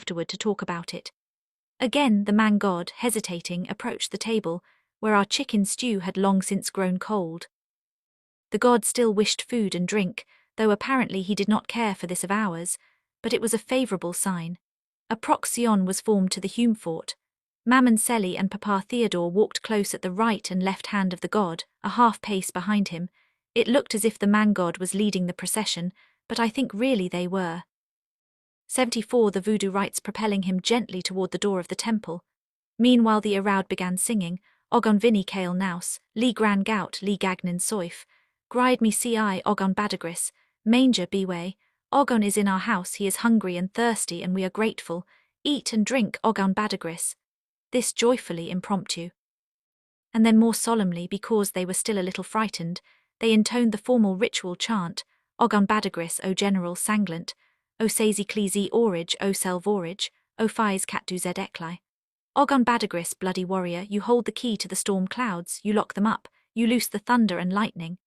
afterward to talk about it. Again the man-god, hesitating, approached the table, where our chicken stew had long since grown cold. The god still wished food and drink, though apparently he did not care for this of ours, but it was a favourable sign. A proxion was formed to the Hume fort. Mammon Seli and Papa Theodore walked close at the right and left hand of the god, a half-pace behind him. It looked as if the man-god was leading the procession, but I think really they were. 74 The voodoo rites propelling him gently toward the door of the temple. Meanwhile the Araud began singing, Ogon Vini Kale Naus, Li Gran Gout, Li Gagnin Soif, Gride me ci Ogon Badagris, Manger Beway, Ogon is in our house, he is hungry and thirsty and we are grateful, eat and drink Ogon Badagris. This joyfully impromptu. And then more solemnly, because they were still a little frightened, they intoned the formal ritual chant, Ogon Badagris o General Sanglant, O Saisi Clesi Orage o Selvorage, O Fies Catdu Zed Ekli. Ogon Badagris, bloody warrior, you hold the key to the storm clouds, you lock them up, you loose the thunder and lightning.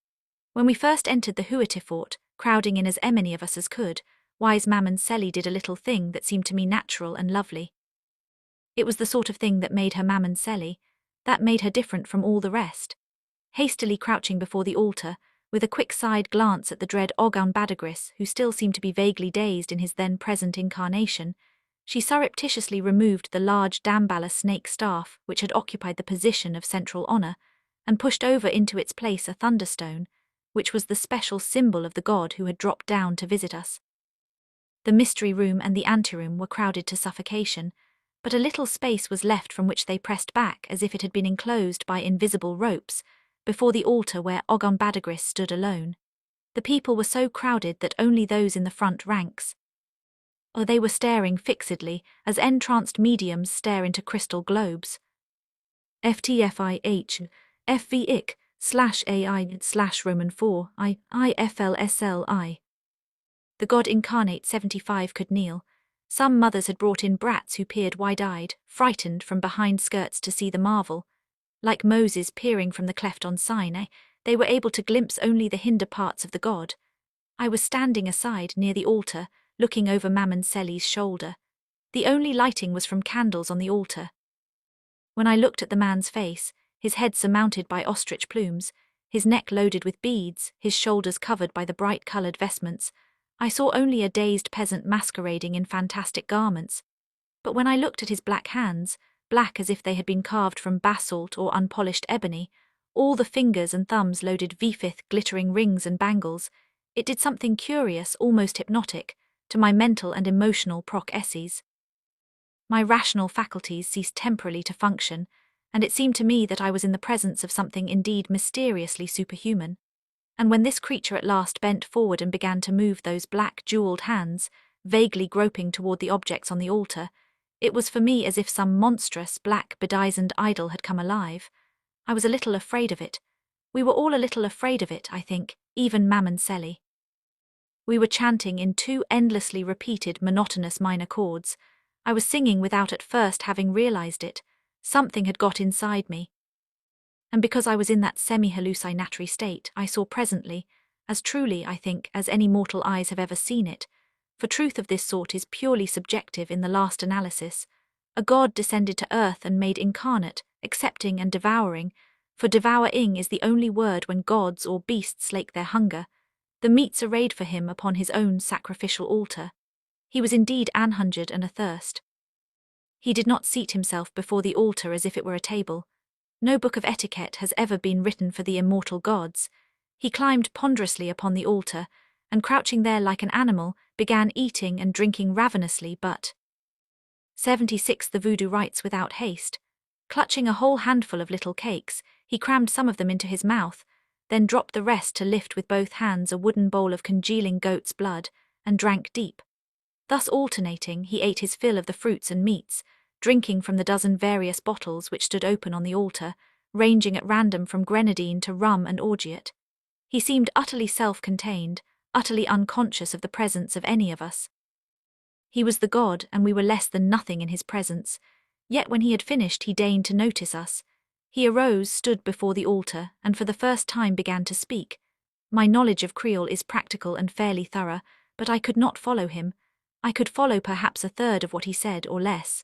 When we first entered the Huete fort, crowding in as many of us as could, wise Mammon Seli did a little thing that seemed to me natural and lovely. It was the sort of thing that made her Mammon Seli, that made her different from all the rest. Hastily crouching before the altar, with a quick side glance at the dread Ogon Badagris, who still seemed to be vaguely dazed in his then-present incarnation, she surreptitiously removed the large Damballa snake staff which had occupied the position of central honour, and pushed over into its place a thunderstone, which was the special symbol of the god who had dropped down to visit us. The mystery room and the anteroom were crowded to suffocation, but a little space was left from which they pressed back as if it had been enclosed by invisible ropes, before the altar where Ogon Badagris stood alone. The people were so crowded that only those in the front ranks, or they were staring fixedly, as entranced mediums stare into crystal globes. FTFIH, FVIC, /AI, Roman 4, IFLSLI. The god incarnate 75 could kneel. Some mothers had brought in brats who peered wide-eyed, frightened from behind skirts to see the marvel. Like Moses peering from the cleft on Sinai, they were able to glimpse only the hinder parts of the god. I was standing aside near the altar, looking over Mammon Seli's shoulder. The only lighting was from candles on the altar. When I looked at the man's face, his head surmounted by ostrich plumes, his neck loaded with beads, his shoulders covered by the bright-coloured vestments, I saw only a dazed peasant masquerading in fantastic garments. But when I looked at his black hands, black as if they had been carved from basalt or unpolished ebony, all the fingers and thumbs loaded vifith glittering rings and bangles, it did something curious, almost hypnotic, to my mental and emotional processes. My rational faculties ceased temporarily to function, and it seemed to me that I was in the presence of something indeed mysteriously superhuman. And when this creature at last bent forward and began to move those black jewelled hands, vaguely groping toward the objects on the altar, it was for me as if some monstrous, black, bedizened idol had come alive. I was a little afraid of it. We were all a little afraid of it, I think, even Mammon Seli. We were chanting in two endlessly repeated, monotonous minor chords. I was singing without at first having realized it. Something had got inside me. And because I was in that semi-hallucinatory state, I saw presently, as truly, I think, as any mortal eyes have ever seen it, for truth of this sort is purely subjective in the last analysis, a god descended to earth and made incarnate, accepting and devouring, for devouring is the only word when gods or beasts slake their hunger, the meats arrayed for him upon his own sacrificial altar. He was indeed anhungered and athirst. He did not seat himself before the altar as if it were a table. No book of etiquette has ever been written for the immortal gods. He climbed ponderously upon the altar, and crouching there like an animal, began eating and drinking ravenously, but 76 The voodoo rites without haste. Clutching a whole handful of little cakes, he crammed some of them into his mouth, then dropped the rest to lift with both hands a wooden bowl of congealing goat's blood, and drank deep. Thus alternating, he ate his fill of the fruits and meats, drinking from the dozen various bottles which stood open on the altar, ranging at random from grenadine to rum and orgeat. He seemed utterly self-contained, utterly unconscious of the presence of any of us. He was the god, and we were less than nothing in his presence, yet when he had finished he deigned to notice us. He arose, stood before the altar, and for the first time began to speak. My knowledge of Creole is practical and fairly thorough, but I could not follow him. I could follow perhaps a third of what he said or less.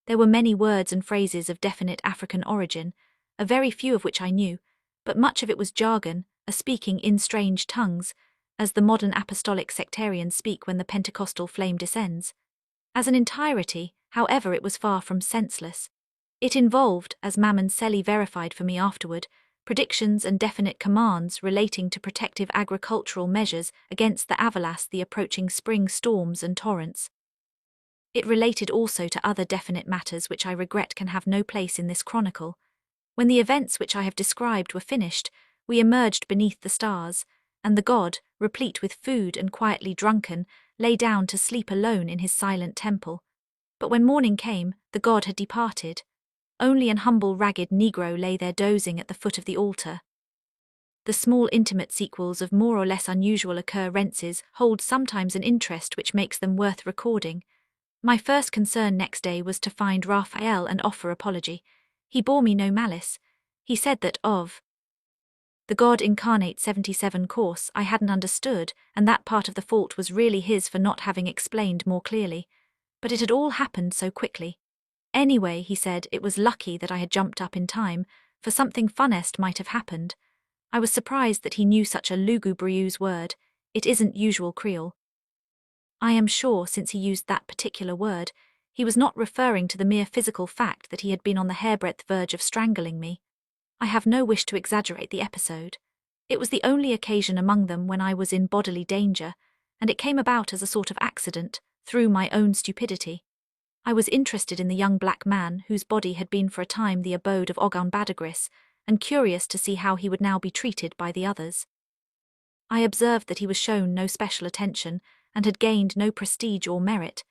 There were many words and phrases of definite African origin, a very few of which I knew, but much of it was jargon, a speaking in strange tongues, as the modern apostolic sectarians speak when the Pentecostal flame descends. As an entirety, however, it was far from senseless. It involved, as Mammon Selly verified for me afterward, predictions and definite commands relating to protective agricultural measures against the avalas, the approaching spring storms and torrents. It related also to other definite matters which I regret can have no place in this chronicle. When the events which I have described were finished, we emerged beneath the stars, and the god, replete with food and quietly drunken, lay down to sleep alone in his silent temple. But when morning came, the god had departed. Only an humble ragged negro lay there dozing at the foot of the altar. The small intimate sequels of more or less unusual occurrences hold sometimes an interest which makes them worth recording. My first concern next day was to find Raphael and offer apology. He bore me no malice. He said that of the God Incarnate 77 course I hadn't understood, and that part of the fault was really his for not having explained more clearly. But it had all happened so quickly. Anyway, he said, it was lucky that I had jumped up in time, for something funest might have happened. I was surprised that he knew such a lugubrious word. It isn't usual Creole. I am sure, since he used that particular word, he was not referring to the mere physical fact that he had been on the hairbreadth verge of strangling me. I have no wish to exaggerate the episode. It was the only occasion among them when I was in bodily danger, and it came about as a sort of accident, through my own stupidity. I was interested in the young black man whose body had been for a time the abode of Ogun Badagris, and curious to see how he would now be treated by the others. I observed that he was shown no special attention, and had gained no prestige or merit.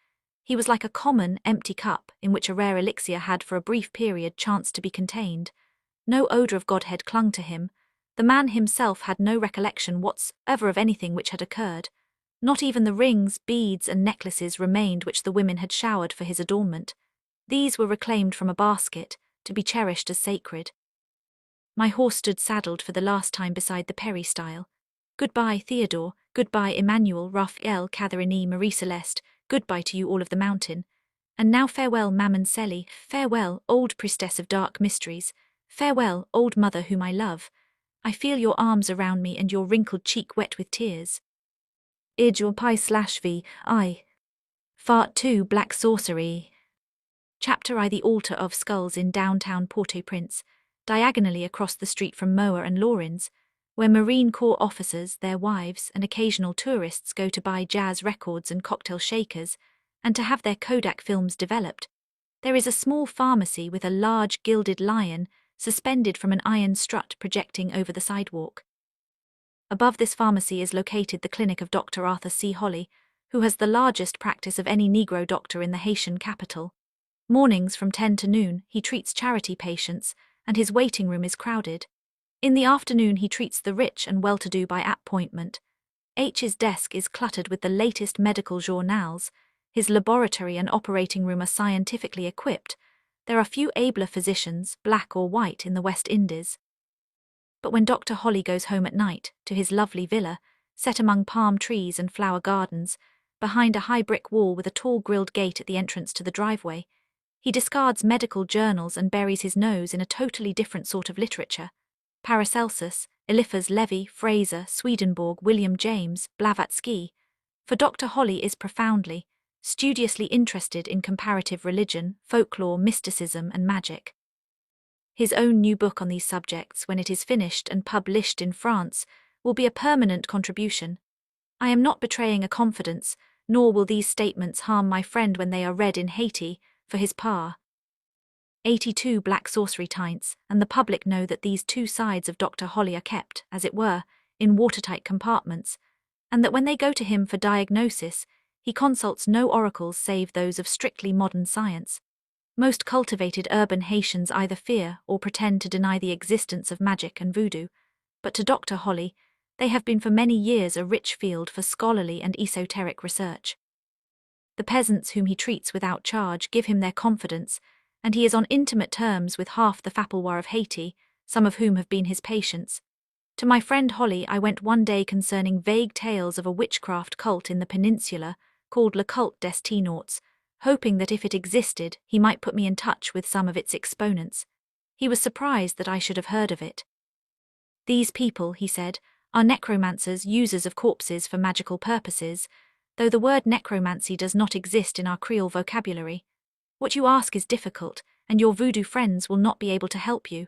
He was like a common, empty cup in which a rare elixir had for a brief period chanced to be contained. No odour of godhead clung to him. The man himself had no recollection whatsoever of anything which had occurred. Not even the rings, beads, and necklaces remained which the women had showered for his adornment. These were reclaimed from a basket, to be cherished as sacred. My horse stood saddled for the last time beside the peristyle. Goodbye, Theodore. Goodbye, Emmanuel, Raphael, Catherine, Marie Celeste. Goodbye to you all of the mountain. And now farewell, Mammon Selly. Farewell, old priestess of dark mysteries. Farewell, old mother whom I love. I feel your arms around me and your wrinkled cheek wet with tears. Id your pi/v, I. Fart 2 Black Sorcery. Chapter I The Altar of Skulls in downtown Port-au-Prince, diagonally across the street from Moa and Lawrence, where Marine Corps officers, their wives, and occasional tourists go to buy jazz records and cocktail shakers, and to have their Kodak films developed. There is a small pharmacy with a large gilded lion suspended from an iron strut projecting over the sidewalk. Above this pharmacy is located the clinic of Dr. Arthur C. Holly, who has the largest practice of any Negro doctor in the Haitian capital. Mornings from 10 to noon, he treats charity patients, and his waiting room is crowded. In the afternoon, he treats the rich and well-to-do by appointment. H's desk is cluttered with the latest medical journals. His laboratory and operating room are scientifically equipped. There are few abler physicians, black or white, in the West Indies. But when Dr. Holly goes home at night, to his lovely villa, set among palm trees and flower gardens, behind a high brick wall with a tall grilled gate at the entrance to the driveway, he discards medical journals and buries his nose in a totally different sort of literature. Paracelsus, Eliphas Levi, Fraser, Swedenborg, William James, Blavatsky. For Dr. Holly is profoundly, studiously interested in comparative religion, folklore, mysticism, and magic. His own new book on these subjects, when it is finished and published in France, will be a permanent contribution. I am not betraying a confidence, nor will these statements harm my friend when they are read in Haiti, for his par. 82 Black Sorcery Tints, and the public know that these two sides of Dr. Holly are kept, as it were, in watertight compartments, and that when they go to him for diagnosis, he consults no oracles save those of strictly modern science. Most cultivated urban Haitians either fear or pretend to deny the existence of magic and voodoo, but to Dr. Holly, they have been for many years a rich field for scholarly and esoteric research. The peasants whom he treats without charge give him their confidence, and he is on intimate terms with half the Fapelwa of Haiti, some of whom have been his patients. To my friend Holly I went one day concerning vague tales of a witchcraft cult in the peninsula, called L'Occult des T-Naughts, hoping that if it existed, he might put me in touch with some of its exponents. He was surprised that I should have heard of it. These people, he said, are necromancers, users of corpses for magical purposes, though the word necromancy does not exist in our Creole vocabulary. What you ask is difficult, and your voodoo friends will not be able to help you.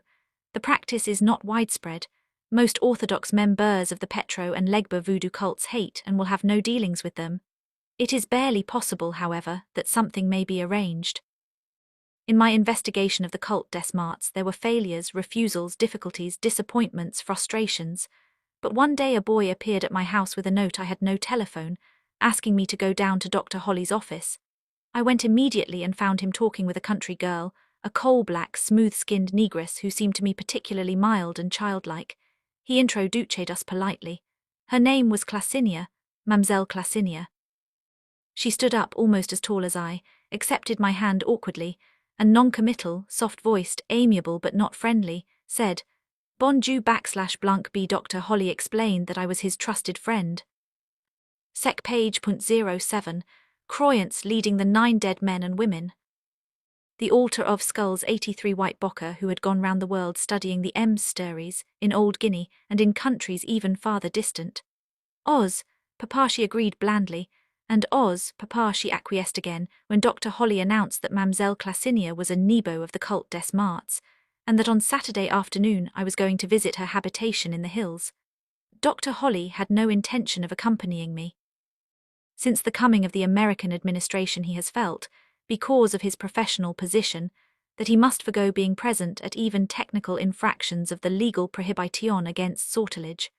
The practice is not widespread. Most orthodox members of the Petro and Legba voodoo cults hate and will have no dealings with them. It is barely possible, however, that something may be arranged. In my investigation of the cult des Marts, there were failures, refusals, difficulties, disappointments, frustrations. But one day a boy appeared at my house with a note. I had no telephone, asking me to go down to Dr. Holly's office. I went immediately and found him talking with a country girl, a coal-black, smooth-skinned negress who seemed to me particularly mild and childlike. He introduced us politely. Her name was Clasinia, Mamselle Clasinia. She stood up almost as tall as I, accepted my hand awkwardly, and non-committal, soft-voiced, amiable but not friendly, said, "Bonjour /blanc B." Dr. Holly explained that I was his trusted friend. Sec page .07, Croyance leading the 9 dead men and women. The altar of skulls 83 white Bocker who had gone round the world studying the stories in Old Guinea and in countries even farther distant. Oz, Papa, she agreed blandly, and Oz, Papa, she acquiesced again when Dr. Holly announced that Mamselle Clasinia was a Nebo of the cult des Marts, and that on Saturday afternoon I was going to visit her habitation in the hills. Dr. Holly had no intention of accompanying me. Since the coming of the American administration he has felt, because of his professional position, that he must forgo being present at even technical infractions of the legal prohibition against sortilege.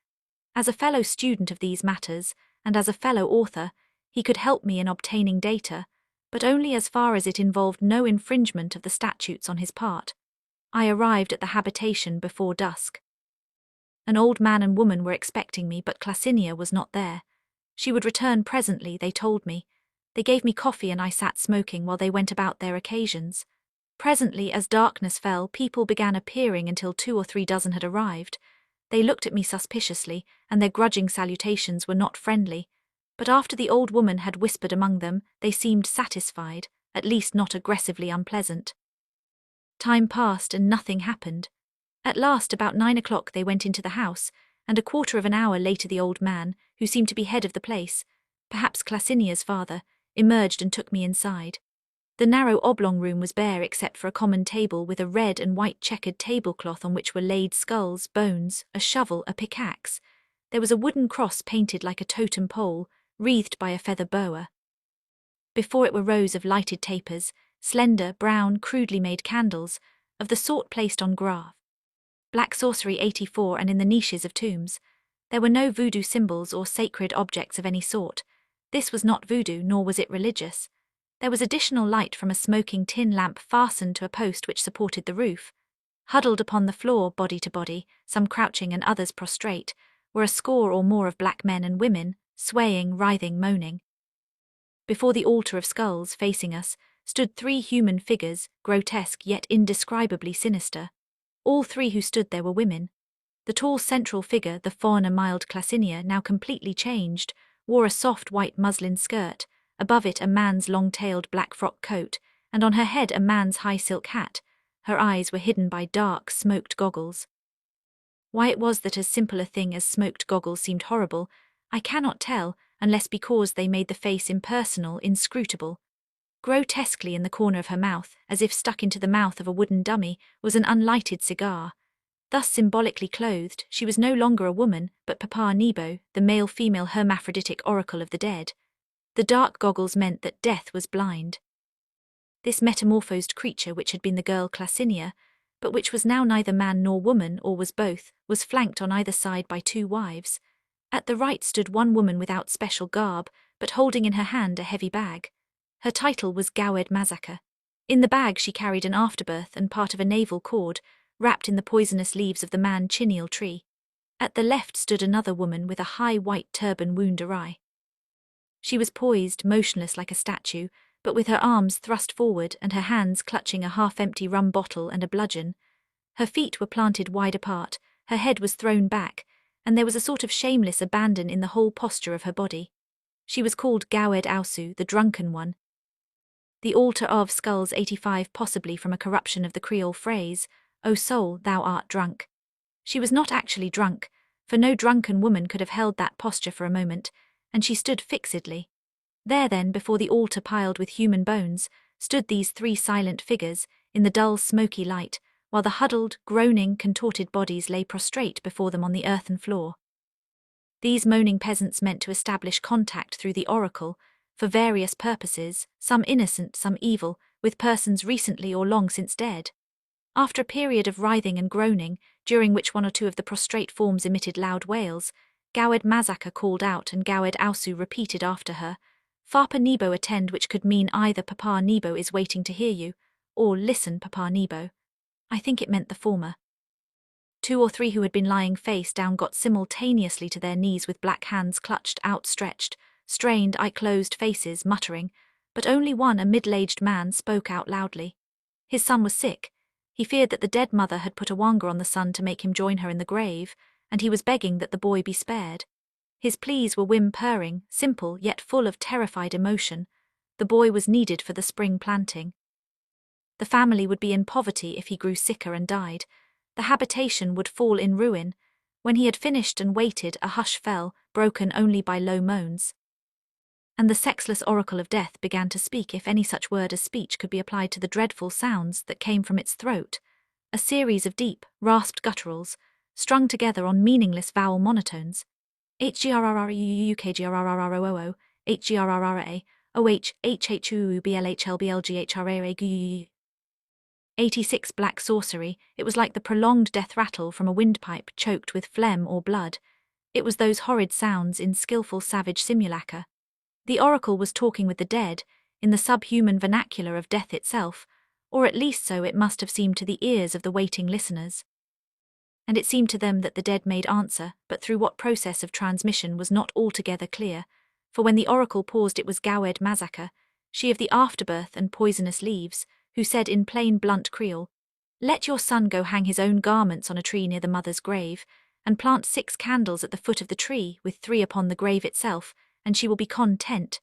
As a fellow student of these matters, and as a fellow author, he could help me in obtaining data, but only as far as it involved no infringement of the statutes on his part. I arrived at the habitation before dusk. An old man and woman were expecting me, but Clasinia was not there. She would return presently, they told me. They gave me coffee and I sat smoking while they went about their occasions. Presently, as darkness fell, people began appearing until 2 or 3 dozen had arrived. They looked at me suspiciously, and their grudging salutations were not friendly. But after the old woman had whispered among them, they seemed satisfied, at least not aggressively unpleasant. Time passed and nothing happened. At last, about 9 o'clock, they went into the house, and a quarter of an hour later the old man, who seemed to be head of the place, perhaps Clasinia's father, emerged and took me inside. The narrow oblong room was bare except for a common table with a red and white checkered tablecloth on which were laid skulls, bones, a shovel, a pickaxe. There was a wooden cross painted like a totem pole, wreathed by a feather boa. Before it were rows of lighted tapers, slender, brown, crudely made candles, of the sort placed on grave. Black sorcery 84 and in the niches of tombs. There were no voodoo symbols or sacred objects of any sort. This was not voodoo, nor was it religious. There was additional light from a smoking tin lamp fastened to a post which supported the roof. Huddled upon the floor, body to body, some crouching and others prostrate, were a score or more of black men and women, swaying, writhing, moaning. Before the altar of skulls, facing us, stood 3 human figures, grotesque yet indescribably sinister. All 3 who stood there were women. The tall central figure, the fawn and mild Clasinia, now completely changed, wore a soft white muslin skirt, above it a man's long-tailed black frock coat, and on her head a man's high silk hat. Her eyes were hidden by dark, smoked goggles. Why it was that as simple a thing as smoked goggles seemed horrible, I cannot tell, unless because they made the face impersonal, inscrutable. Grotesquely in the corner of her mouth, as if stuck into the mouth of a wooden dummy, was an unlighted cigar. Thus symbolically clothed, she was no longer a woman, but Papa Nebo, the male-female hermaphroditic oracle of the dead. The dark goggles meant that death was blind. This metamorphosed creature, which had been the girl Clasinia, but which was now neither man nor woman, or was both, was flanked on either side by 2 wives. At the right stood one woman without special garb, but holding in her hand a heavy bag. Her title was Gawed Mazaka. In the bag she carried an afterbirth and part of a naval cord, wrapped in the poisonous leaves of the man-chineal tree. At the left stood another woman with a high white turban wound awry. She was poised, motionless like a statue, but with her arms thrust forward and her hands clutching a half-empty rum bottle and a bludgeon. Her feet were planted wide apart, her head was thrown back, and there was a sort of shameless abandon in the whole posture of her body. She was called Gawed Ausu, the drunken one. The altar of skulls 85, possibly from a corruption of the Creole phrase, "O soul, thou art drunk." She was not actually drunk, for no drunken woman could have held that posture for a moment, and she stood fixedly. There then, before the altar piled with human bones, stood these three silent figures, in the dull smoky light, while the huddled, groaning, contorted bodies lay prostrate before them on the earthen floor. These moaning peasants meant to establish contact through the oracle, for various purposes, some innocent, some evil, with persons recently or long since dead. After a period of writhing and groaning, during which one or two of the prostrate forms emitted loud wails, Gawed Mazaka called out and Gawed Ausu repeated after her, "Fapa Nebo attend," which could mean either Papa Nebo is waiting to hear you, or listen, Papa Nebo. I think it meant the former. 2 or 3 who had been lying face down got simultaneously to their knees with black hands clutched, outstretched, strained, eye-closed faces, muttering, but only one, a middle-aged man, spoke out loudly. His son was sick. He feared that the dead mother had put a wanga on the son to make him join her in the grave, and he was begging that the boy be spared. His pleas were whim-purring, simple yet full of terrified emotion. The boy was needed for the spring planting. The family would be in poverty if he grew sicker and died. The habitation would fall in ruin. When he had finished and waited, a hush fell, broken only by low moans. And the sexless oracle of death began to speak, if any such word as speech could be applied to the dreadful sounds that came from its throat, a series of deep, rasped gutturals, strung together on meaningless vowel monotones. HGRRRUUKGRRROO, HGRRRA, OH, HHUUBLHLBLGHRAGU. 86 black sorcery. It was like the prolonged death rattle from a windpipe choked with phlegm or blood. It was those horrid sounds in skillful savage simulacra. The oracle was talking with the dead, in the subhuman vernacular of death itself, or at least so it must have seemed to the ears of the waiting listeners. And it seemed to them that the dead made answer, but through what process of transmission was not altogether clear, for when the oracle paused it was Gawed Mazaka, she of the afterbirth and poisonous leaves, who said in plain blunt Creole, "Let your son go hang his own garments on a tree near the mother's grave, and plant 6 candles at the foot of the tree, with 3 upon the grave itself, and she will be content."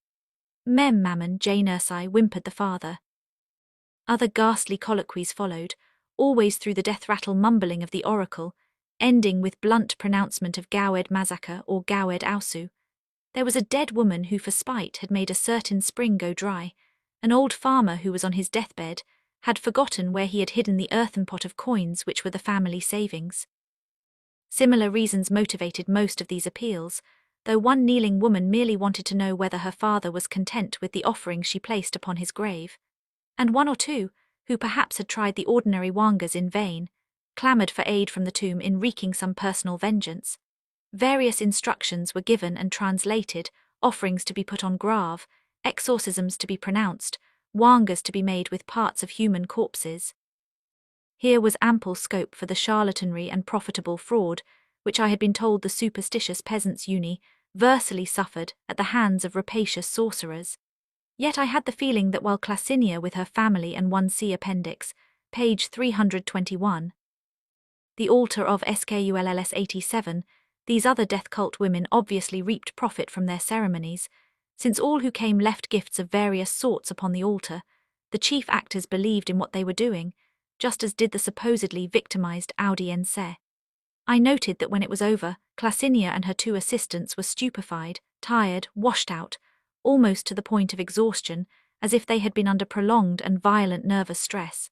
"Mem, mammon, Jane Ursai," whimpered the father. Other ghastly colloquies followed, always through the death-rattle mumbling of the oracle, ending with blunt pronouncement of Gawed Mazaka or Gawed Ausu. There was a dead woman who for spite had made a certain spring go dry. An old farmer who was on his deathbed had forgotten where he had hidden the earthen pot of coins which were the family savings. Similar reasons motivated most of these appeals, though one kneeling woman merely wanted to know whether her father was content with the offering she placed upon his grave, and 1 or 2, who perhaps had tried the ordinary wangas in vain, clamoured for aid from the tomb in wreaking some personal vengeance. Various instructions were given and translated, offerings to be put on grave, exorcisms to be pronounced, wangas to be made with parts of human corpses. Here was ample scope for the charlatanry and profitable fraud, which I had been told the superstitious peasants' universally suffered at the hands of rapacious sorcerers. Yet I had the feeling that while Classinia with her family and 1C appendix, page 321, the altar of SKULLS 87, these other death cult women obviously reaped profit from their ceremonies, since all who came left gifts of various sorts upon the altar. The chief actors believed in what they were doing, just as did the supposedly victimized audience. I noted that when it was over, Classinia and her 2 assistants were stupefied, tired, washed out, almost to the point of exhaustion, as if they had been under prolonged and violent nervous stress.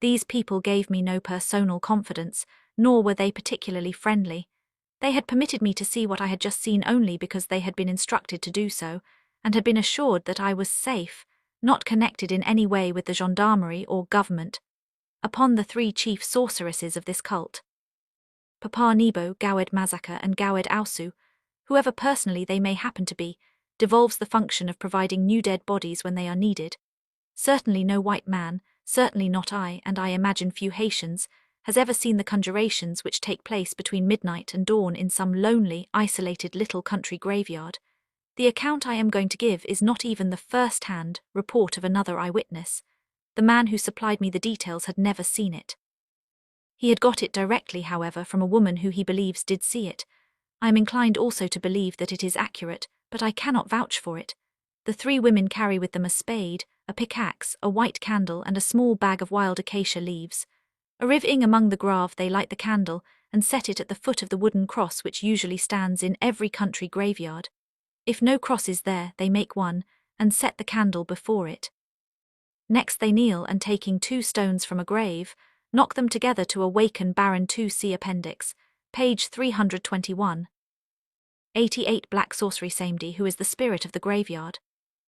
These people gave me no personal confidence, nor were they particularly friendly. They had permitted me to see what I had just seen only because they had been instructed to do so, and had been assured that I was safe, not connected in any way with the gendarmerie or government. Upon the 3 chief sorceresses of this cult, Papa Nebo, Gawed Mazaka, and Gawed Ausu, whoever personally they may happen to be, devolves the function of providing new dead bodies when they are needed. Certainly no white man, certainly not I, and I imagine few Haitians, has ever seen the conjurations which take place between midnight and dawn in some lonely, isolated little country graveyard. The account I am going to give is not even the first-hand report of another eyewitness. The man who supplied me the details had never seen it. He had got it directly, however, from a woman who he believes did see it. I am inclined also to believe that it is accurate, but I cannot vouch for it. The 3 women carry with them a spade, a pickaxe, a white candle, and a small bag of wild acacia leaves. Arriving among the grave, they light the candle and set it at the foot of the wooden cross which usually stands in every country graveyard. If no cross is there, they make one and set the candle before it. Next they kneel and, taking 2 stones from a grave, knock them together to awaken Baron 2 see appendix, page 321. 88 Black Sorcery Samedi, who is the spirit of the graveyard.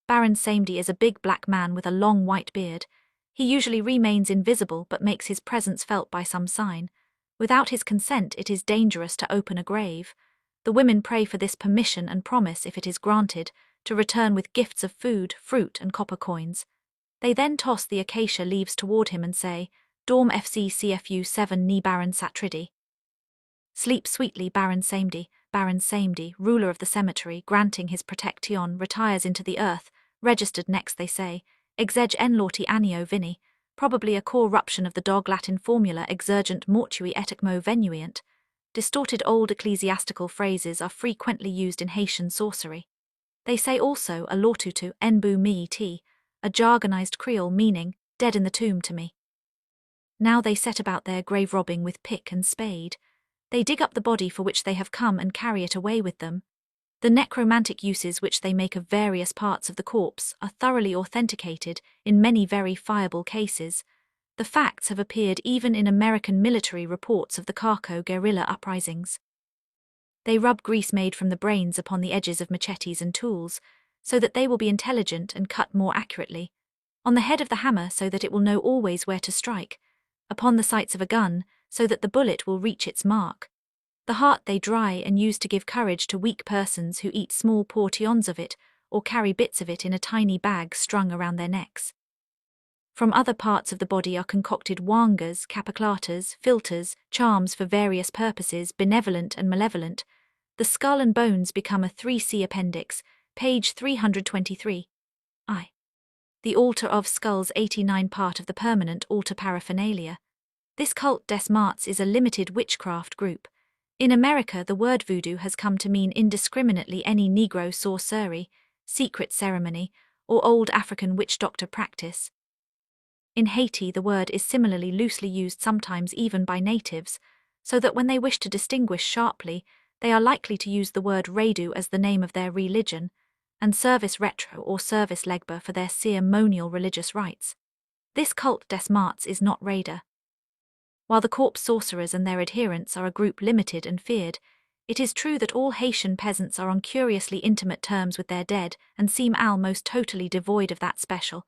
Baron Samedi is a big black man with a long white beard. He usually remains invisible but makes his presence felt by some sign. Without his consent, it is dangerous to open a grave. The women pray for this permission and promise, if it is granted, to return with gifts of food, fruit, and copper coins. They then toss the acacia leaves toward him and say, Dorm FC CFU 7 ni Baron Satridi. Sleep sweetly, Baron Samedi. Baron Samedi, ruler of the cemetery, granting his protection, retires into the earth. Registered next, they say, exeg en lorti annio vini, probably a corruption of the dog Latin formula exurgent mortui etecmo venuient. Distorted old ecclesiastical phrases are frequently used in Haitian sorcery. They say also a lortutu enbu mi ti, a jargonized Creole meaning, dead in the tomb to me. Now they set about their grave robbing with pick and spade. They dig up the body for which they have come and carry it away with them. The necromantic uses which they make of various parts of the corpse are thoroughly authenticated in many verifiable cases. The facts have appeared even in American military reports of the Carco guerrilla uprisings. They rub grease made from the brains upon the edges of machetes and tools, so that they will be intelligent and cut more accurately. On the head of the hammer, so that it will know always where to strike. Upon the sights of a gun, so that the bullet will reach its mark. The heart they dry and use to give courage to weak persons who eat small portions of it or carry bits of it in a tiny bag strung around their necks. From other parts of the body are concocted wangas, capiculatas, filters, charms for various purposes, benevolent and malevolent. The skull and bones become a 3C appendix, page 323. The altar of skulls 89 part of the permanent altar paraphernalia. This cult des Marts is a limited witchcraft group. In America, the word voodoo has come to mean indiscriminately any Negro sorcery, secret ceremony, or old African witch doctor practice. In Haiti, the word is similarly loosely used, sometimes even by natives, so that when they wish to distinguish sharply, they are likely to use the word Raidu as the name of their religion, and service retro or service legba for their ceremonial religious rites. This cult des Marts is not Raider. While the corpse sorcerers and their adherents are a group limited and feared, it is true that all Haitian peasants are on curiously intimate terms with their dead and seem almost totally devoid of that special,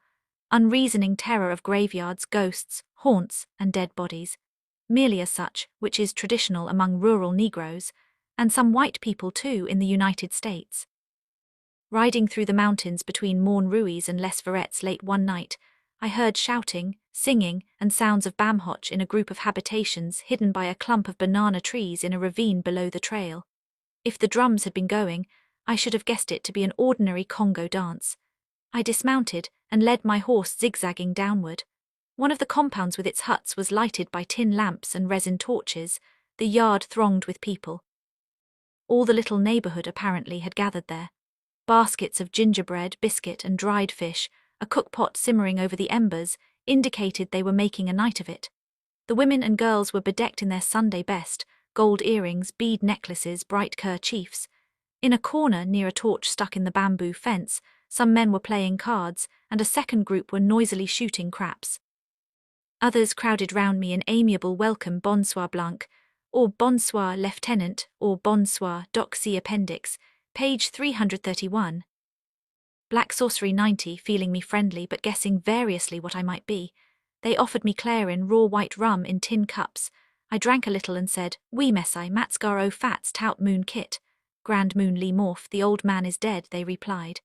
unreasoning terror of graveyards, ghosts, haunts, and dead bodies, merely as such, which is traditional among rural Negroes, and some white people too in the United States. Riding through the mountains between Morne Ruiz and Les Verrettes late one night, I heard shouting, singing, and sounds of bamhoch in a group of habitations hidden by a clump of banana trees in a ravine below the trail. If the drums had been going, I should have guessed it to be an ordinary Congo dance. I dismounted and led my horse zigzagging downward. One of the compounds with its huts was lighted by tin lamps and resin torches, the yard thronged with people. All the little neighborhood apparently had gathered there. Baskets of gingerbread, biscuit, and dried fish, a cookpot simmering over the embers, indicated they were making a night of it. The women and girls were bedecked in their Sunday best, gold earrings, bead necklaces, bright kerchiefs. In a corner near a torch stuck in the bamboo fence, some men were playing cards, and a second group were noisily shooting craps. Others crowded round me in amiable welcome bonsoir Blanc, or bonsoir Lieutenant, or bonsoir Doc C appendix, page 331. Black Sorcery 90, feeling me friendly but guessing variously what I might be. They offered me clarin, raw white rum in tin cups. I drank a little and said, Oui messai matsgar o fats tout moon kit. Grand moon lee morph, the old man is dead, they replied.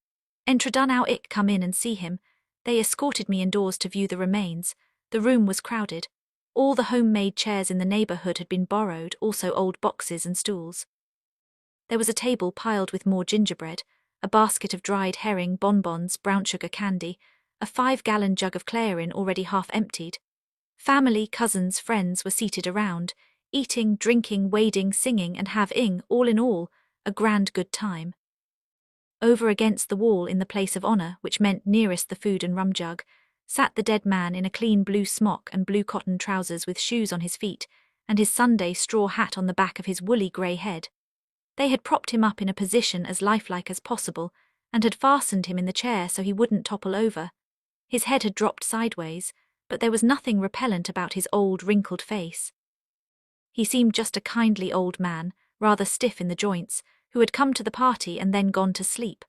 Entradun our ick come in and see him. They escorted me indoors to view the remains. The room was crowded. All the homemade chairs in the neighborhood had been borrowed, also old boxes and stools. There was a table piled with more gingerbread, a basket of dried herring, bonbons, brown sugar candy, a 5-gallon jug of clarin already half emptied. Family, cousins, friends were seated around, eating, drinking, wading, singing, and having, all in all, a grand good time. Over against the wall in the place of honor, which meant nearest the food and rum jug, sat the dead man in a clean blue smock and blue cotton trousers with shoes on his feet, and his Sunday straw hat on the back of his woolly grey head. They had propped him up in a position as lifelike as possible, and had fastened him in the chair so he wouldn't topple over. His head had dropped sideways, but there was nothing repellent about his old, wrinkled face. He seemed just a kindly old man, rather stiff in the joints, who had come to the party and then gone to sleep.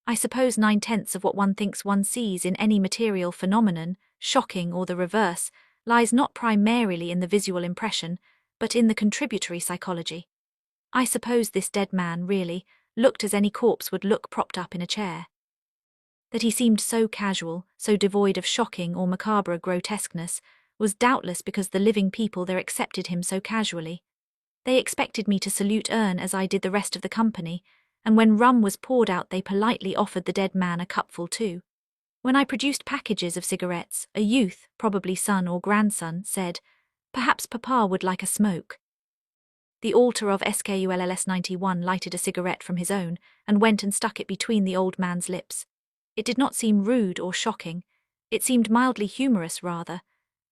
I suppose 9/10 of what one thinks one sees in any material phenomenon, shocking or the reverse, lies not primarily in the visual impression, but in the contributory psychology. I suppose this dead man, really, looked as any corpse would look propped up in a chair. That he seemed so casual, so devoid of shocking or macabre grotesqueness, was doubtless because the living people there accepted him so casually. They expected me to salute Ern as I did the rest of the company, and when rum was poured out they politely offered the dead man a cupful too. When I produced packages of cigarettes, a youth, probably son or grandson, said, "Perhaps Papa would like a smoke." The altar of SKULLS 91 lighted a cigarette from his own and went and stuck it between the old man's lips. It did not seem rude or shocking. It seemed mildly humorous, rather,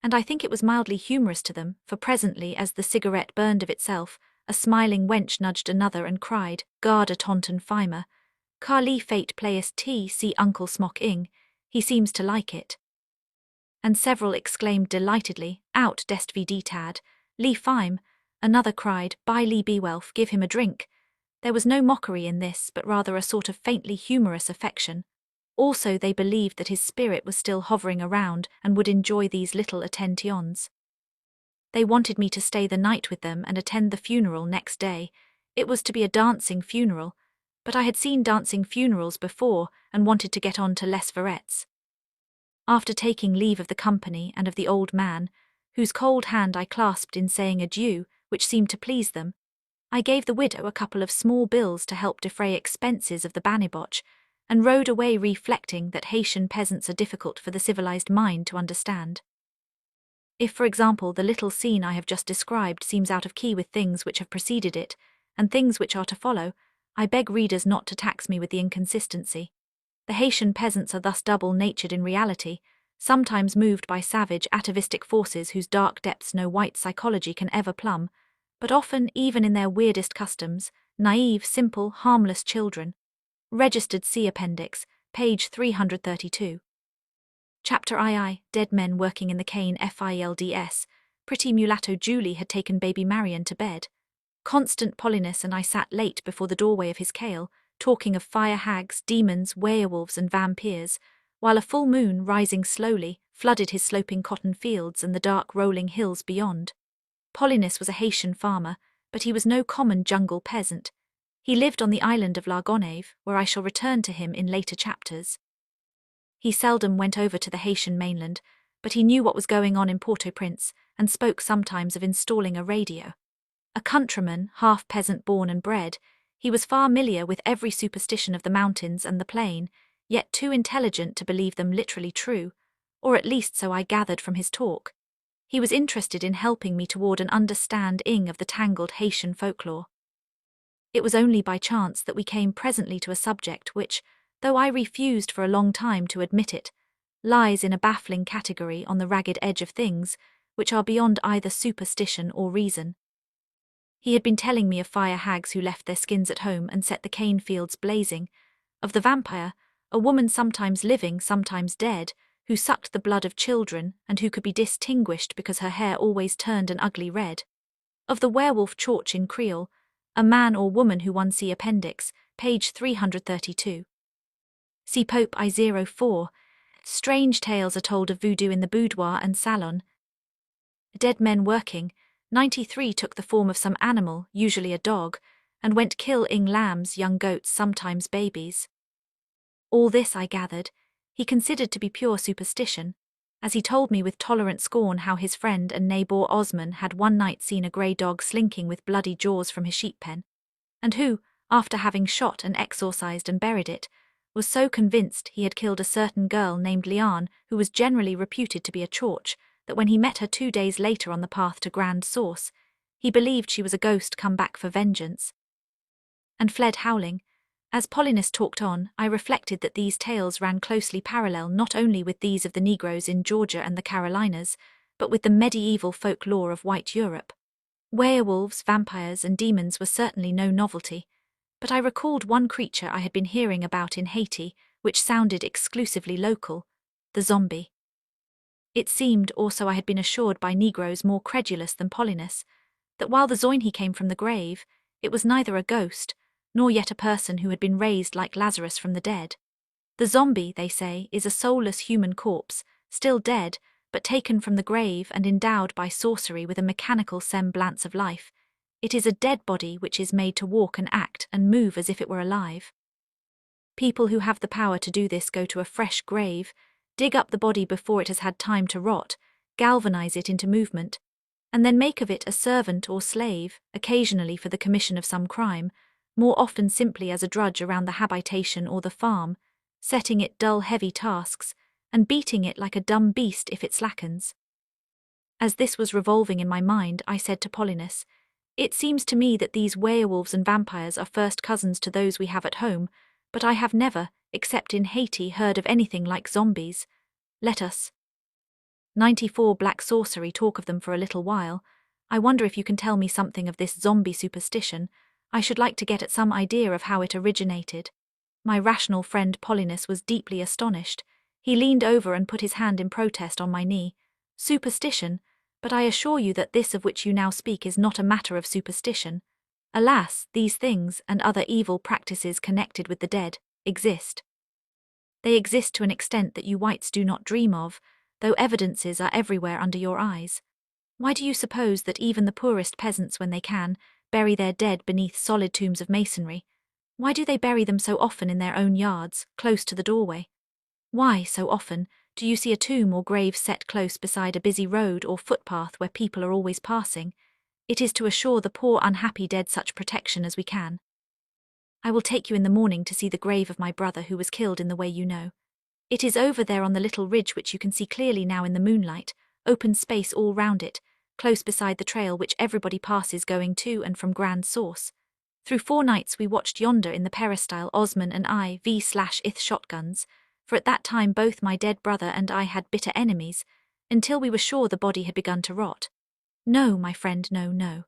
and I think it was mildly humorous to them, for presently, as the cigarette burned of itself, a smiling wench nudged another and cried, "Garda Taunton Fimer. Carly Fate playest T. See Uncle Smock Ing. He seems to like it." And several exclaimed delightedly, "Out dest VD Tad. Lee Fime." Another cried, "By Lee Bewelf, give him a drink." There was no mockery in this, but rather a sort of faintly humorous affection. Also, they believed that his spirit was still hovering around and would enjoy these little attentions. They wanted me to stay the night with them and attend the funeral next day. It was to be a dancing funeral, but I had seen dancing funerals before and wanted to get on to Les Verettes. After taking leave of the company and of the old man, whose cold hand I clasped in saying adieu, which seemed to please them, I gave the widow a couple of small bills to help defray expenses of the bannybotch, and rode away reflecting that Haitian peasants are difficult for the civilized mind to understand. If, for example, the little scene I have just described seems out of key with things which have preceded it, and things which are to follow, I beg readers not to tax me with the inconsistency. The Haitian peasants are thus double-natured in reality, sometimes moved by savage, atavistic forces whose dark depths no white psychology can ever plumb, but often, even in their weirdest customs, naive, simple, harmless children. Registered C Appendix, page 332. Chapter II, Dead Men Working in the Cane FILDS. Pretty mulatto Julie had taken baby Marion to bed. Constant Polynus and I sat late before the doorway of his cale, talking of fire hags, demons, werewolves and vampires, while a full moon, rising slowly, flooded his sloping cotton fields and the dark rolling hills beyond. Polynus was a Haitian farmer, but he was no common jungle peasant. He lived on the island of La Gonave, where I shall return to him in later chapters. He seldom went over to the Haitian mainland, but he knew what was going on in Port-au-Prince and spoke sometimes of installing a radio. A countryman, half peasant born and bred, he was familiar with every superstition of the mountains and the plain, yet too intelligent to believe them literally true, or at least so I gathered from his talk. He was interested in helping me toward an understanding of the tangled Haitian folklore. It was only by chance that we came presently to a subject which, though I refused for a long time to admit it, lies in a baffling category on the ragged edge of things which are beyond either superstition or reason. He had been telling me of fire hags who left their skins at home and set the cane fields blazing, of the vampire, a woman sometimes living, sometimes dead, who sucked the blood of children and who could be distinguished because her hair always turned an ugly red, of the werewolf chorch in Creole, a man or woman who won C Appendix, page 332. See Pope I04. Strange tales are told of voodoo in the boudoir and salon. Dead men working. 93 took the form of some animal, usually a dog, and went killing lambs, young goats, sometimes babies. All this, I gathered, he considered to be pure superstition, as he told me with tolerant scorn how his friend and neighbour Osman had one night seen a grey dog slinking with bloody jaws from his sheep pen, and who, after having shot and exorcised and buried it, was so convinced he had killed a certain girl named Liane, who was generally reputed to be a chorch, that when he met her 2 days later on the path to Grand Source, he believed she was a ghost come back for vengeance, and fled howling, As Paulinus talked on, I reflected that these tales ran closely parallel not only with these of the Negroes in Georgia and the Carolinas, but with the medieval folklore of white Europe. Werewolves, vampires, and demons were certainly no novelty, but I recalled one creature I had been hearing about in Haiti, which sounded exclusively local: the zombie. It seemed, also I had been assured by Negroes more credulous than Paulinus, that while the Zoinhe came from the grave, it was neither a ghost, nor yet a person who had been raised like Lazarus from the dead. The zombie, they say, is a soulless human corpse, still dead, but taken from the grave and endowed by sorcery with a mechanical semblance of life. It is a dead body which is made to walk and act and move as if it were alive. People who have the power to do this go to a fresh grave, dig up the body before it has had time to rot, galvanize it into movement, and then make of it a servant or slave, occasionally for the commission of some crime, more often simply as a drudge around the habitation or the farm, setting it dull heavy tasks, and beating it like a dumb beast if it slackens. As this was revolving in my mind, I said to Paulinus, "It seems to me that these werewolves and vampires are first cousins to those we have at home, but I have never, except in Haiti, heard of anything like zombies. Let us 94 Black Sorcery talk of them for a little while. I wonder if you can tell me something of this zombie superstition. I should like to get at some idea of how it originated." My rational friend Paulinus was deeply astonished. He leaned over and put his hand in protest on my knee. "Superstition? But I assure you that this of which you now speak is not a matter of superstition. Alas, these things, and other evil practices connected with the dead, exist. They exist to an extent that you whites do not dream of, though evidences are everywhere under your eyes. Why do you suppose that even the poorest peasants, when they can, bury their dead beneath solid tombs of masonry? Why do they bury them so often in their own yards, close to the doorway? Why, so often, do you see a tomb or grave set close beside a busy road or footpath where people are always passing? It is to assure the poor unhappy dead such protection as we can. I will take you in the morning to see the grave of my brother who was killed in the way you know. It is over there on the little ridge which you can see clearly now in the moonlight, open space all round it, close beside the trail which everybody passes going to and from Grand Source. Through 4 nights we watched yonder in the peristyle, Osman and I, V/ith shotguns, for at that time both my dead brother and I had bitter enemies, until we were sure the body had begun to rot. No, my friend, no, no.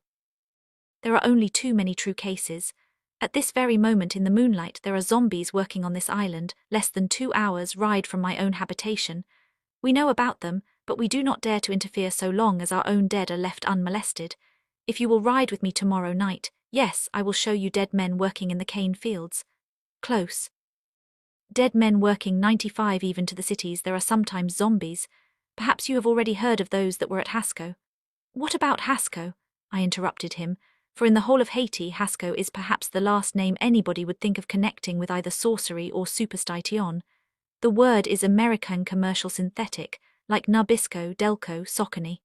There are only too many true cases. At this very moment in the moonlight there are zombies working on this island, less than 2 hours' ride from my own habitation. We know about them, but we do not dare to interfere so long as our own dead are left unmolested. If you will ride with me tomorrow night, yes, I will show you dead men working in the cane fields. Close. Dead men working 95 even to the cities. There are sometimes zombies. Perhaps you have already heard of those that were at Hasco." "What about Hasco?" I interrupted him, for in the whole of Haiti, Hasco is perhaps the last name anybody would think of connecting with either sorcery or superstition. The word is American commercial synthetic, like Nabisco, Delco, Socony.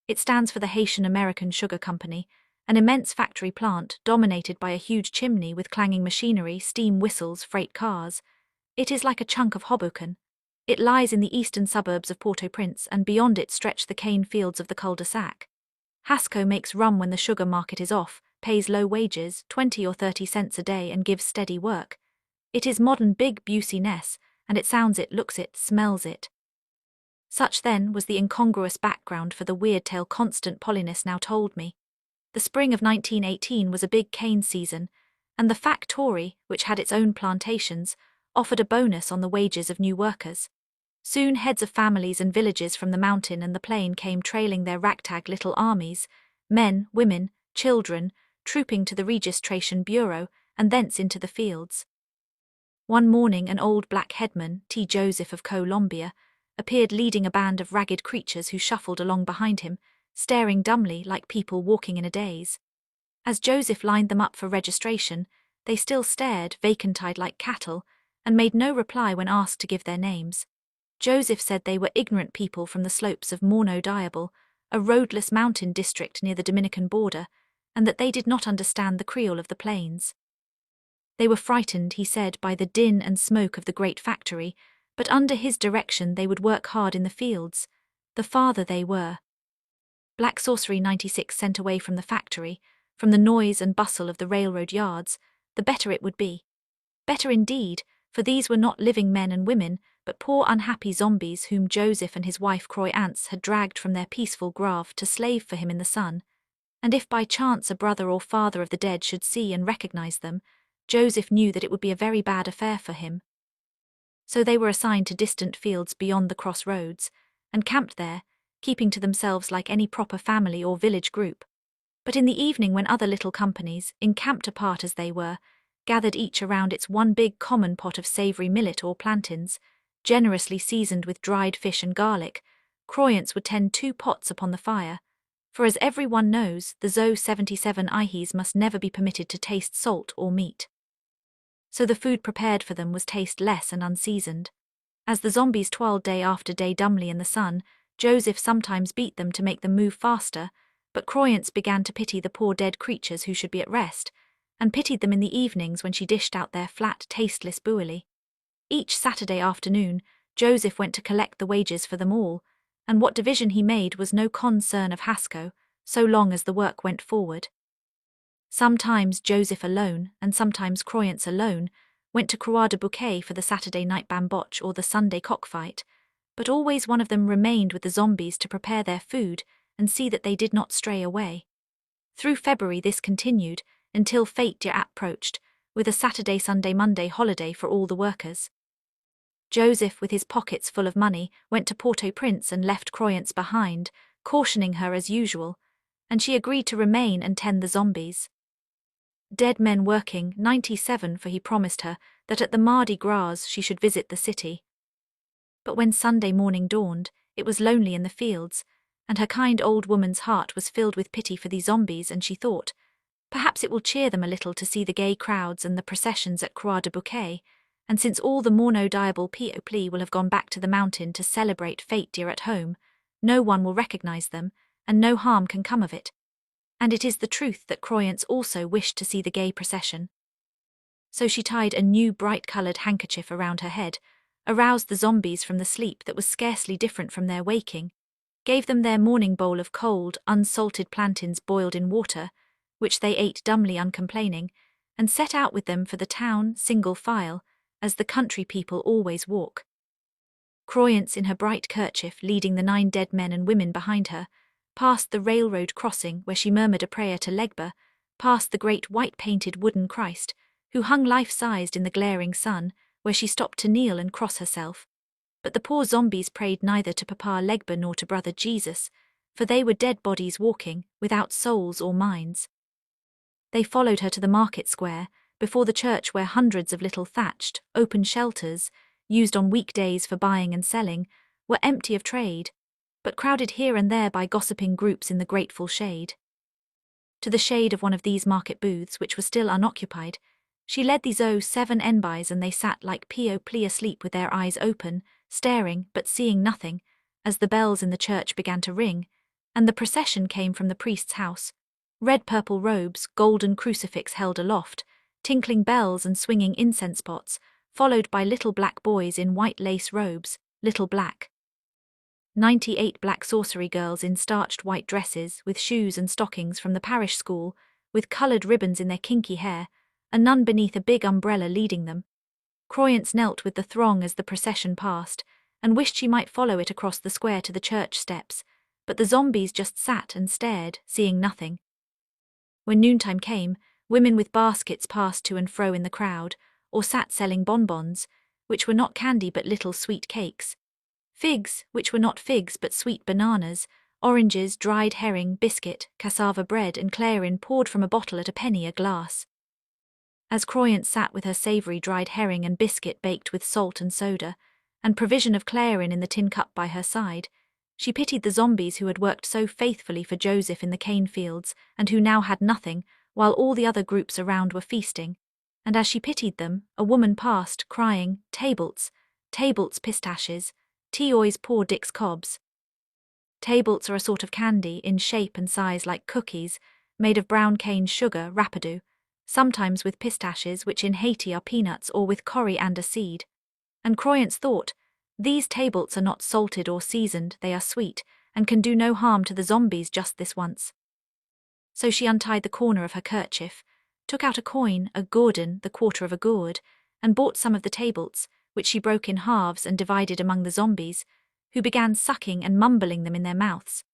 It stands for the Haitian American Sugar Company, an immense factory plant dominated by a huge chimney with clanging machinery, steam whistles, freight cars. It is like a chunk of Hoboken. It lies in the eastern suburbs of Port-au-Prince, and beyond it stretch the cane fields of the cul-de-sac. Hasco makes rum when the sugar market is off, pays low wages, 20 or 30 cents a day, and gives steady work. It is modern big Busey-ness, and it sounds it, looks it, smells it. Such, then, was the incongruous background for the weird tale Constant Paulinus now told me. The spring of 1918 was a big cane season, and the factory, which had its own plantations, offered a bonus on the wages of new workers. Soon heads of families and villages from the mountain and the plain came trailing their ragtag little armies, men, women, children, trooping to the registration bureau and thence into the fields. One morning an old black headman, T. Joseph of Colombia, appeared leading a band of ragged creatures who shuffled along behind him, staring dumbly like people walking in a daze. As Joseph lined them up for registration, they still stared, vacant-eyed like cattle, and made no reply when asked to give their names. Joseph said they were ignorant people from the slopes of Morno Diable, a roadless mountain district near the Dominican border, and that they did not understand the Creole of the plains. They were frightened, he said, by the din and smoke of the great factory, but under his direction they would work hard in the fields. The farther they were. Black Sorcery 96 sent away from the factory, from the noise and bustle of the railroad yards, the better it would be. Better indeed, for these were not living men and women, but poor unhappy zombies whom Joseph and his wife Croyance had dragged from their peaceful grave to slave for him in the sun. And if by chance a brother or father of the dead should see and recognize them, Joseph knew that it would be a very bad affair for him. So they were assigned to distant fields beyond the crossroads, and camped there, keeping to themselves like any proper family or village group. But in the evening, when other little companies, encamped apart as they were, gathered each around its one big common pot of savoury millet or plantains, generously seasoned with dried fish and garlic, Croyance would tend 2 pots upon the fire, for as every one knows, the Zo 77 Ihis must never be permitted to taste salt or meat. So the food prepared for them was tasteless and unseasoned. As the zombies toiled day after day dumbly in the sun, Joseph sometimes beat them to make them move faster, but Croyance began to pity the poor dead creatures who should be at rest, and pitied them in the evenings when she dished out their flat, tasteless bouilli. Each Saturday afternoon, Joseph went to collect the wages for them all, and what division he made was no concern of Hasco, so long as the work went forward. Sometimes Joseph alone, and sometimes Croyance alone, went to Croix de Bouquet for the Saturday night bamboche or the Sunday cockfight, but always one of them remained with the zombies to prepare their food and see that they did not stray away. Through February this continued, until fête d'hier approached, with a Saturday, Sunday, Monday holiday for all the workers. Joseph, with his pockets full of money, went to Port-au-Prince and left Croyance behind, cautioning her as usual, and she agreed to remain and tend the zombies. Dead men working, 97, for he promised her that at the Mardi Gras she should visit the city. But when Sunday morning dawned, it was lonely in the fields, and her kind old woman's heart was filled with pity for the zombies, and she thought, perhaps it will cheer them a little to see the gay crowds and the processions at Croix de Bouquet, and since all the mono-diable people will have gone back to the mountain to celebrate fête d'hier at home, no one will recognize them, and no harm can come of it. And it is the truth that Croyance also wished to see the gay procession. So she tied a new bright-coloured handkerchief around her head, aroused the zombies from the sleep that was scarcely different from their waking, gave them their morning bowl of cold, unsalted plantains boiled in water, which they ate dumbly uncomplaining, and set out with them for the town, single file, as the country people always walk. Croyance, in her bright kerchief, leading the 9 dead men and women behind her, past the railroad crossing where she murmured a prayer to Legba, past the great white-painted wooden Christ, who hung life-sized in the glaring sun, where she stopped to kneel and cross herself. But the poor zombies prayed neither to Papa Legba nor to Brother Jesus, for they were dead bodies walking, without souls or minds. They followed her to the market square, before the church where hundreds of little thatched, open shelters, used on weekdays for buying and selling, were empty of trade, but crowded here and there by gossiping groups in the grateful shade. To the shade of one of these market booths, which was still unoccupied, she led these 7 enbys, and they sat like plee asleep with their eyes open, staring but seeing nothing, as the bells in the church began to ring, and the procession came from the priest's house, red-purple robes, golden crucifix held aloft, tinkling bells and swinging incense pots, followed by little black boys in white lace robes, little black. 98 black sorcery girls in starched white dresses, with shoes and stockings from the parish school, with coloured ribbons in their kinky hair, a nun beneath a big umbrella leading them. Croyance knelt with the throng as the procession passed, and wished she might follow it across the square to the church steps, but the zombies just sat and stared, seeing nothing. When noontime came, women with baskets passed to and fro in the crowd, or sat selling bonbons, which were not candy but little sweet cakes, figs, which were not figs but sweet bananas, oranges, dried herring, biscuit, cassava bread, and clarin poured from a bottle at a penny a glass. As Croyance sat with her savoury dried herring and biscuit baked with salt and soda, and provision of clarin in the tin cup by her side, she pitied the zombies who had worked so faithfully for Joseph in the cane fields, and who now had nothing, while all the other groups around were feasting. And as she pitied them, a woman passed, crying, "Tablets, tablets, pistaches, T-oys poor Dick's cobs." Tablets are a sort of candy, in shape and size like cookies, made of brown cane sugar, rapadou, sometimes with pistaches, which in Haiti are peanuts, or with coriander seed. And Croyance thought, these tablets are not salted or seasoned, they are sweet, and can do no harm to the zombies just this once. So she untied the corner of her kerchief, took out a coin, a gordon, the quarter of a gourd, and bought some of the tablets, which she broke in halves and divided among the zombies, who began sucking and mumbling them in their mouths.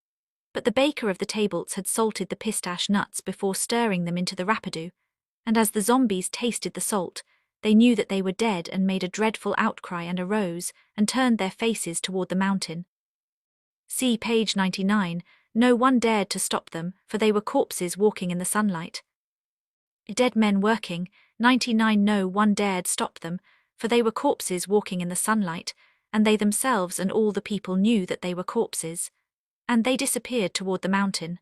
But the baker of the tablets had salted the pistache nuts before stirring them into the rapido, and as the zombies tasted the salt, they knew that they were dead and made a dreadful outcry and arose and turned their faces toward the mountain. See page 99. No one dared to stop them, for they were corpses walking in the sunlight. Dead men working, 99. No one dared stop them, for they were corpses walking in the sunlight, and they themselves and all the people knew that they were corpses. And they disappeared toward the mountain.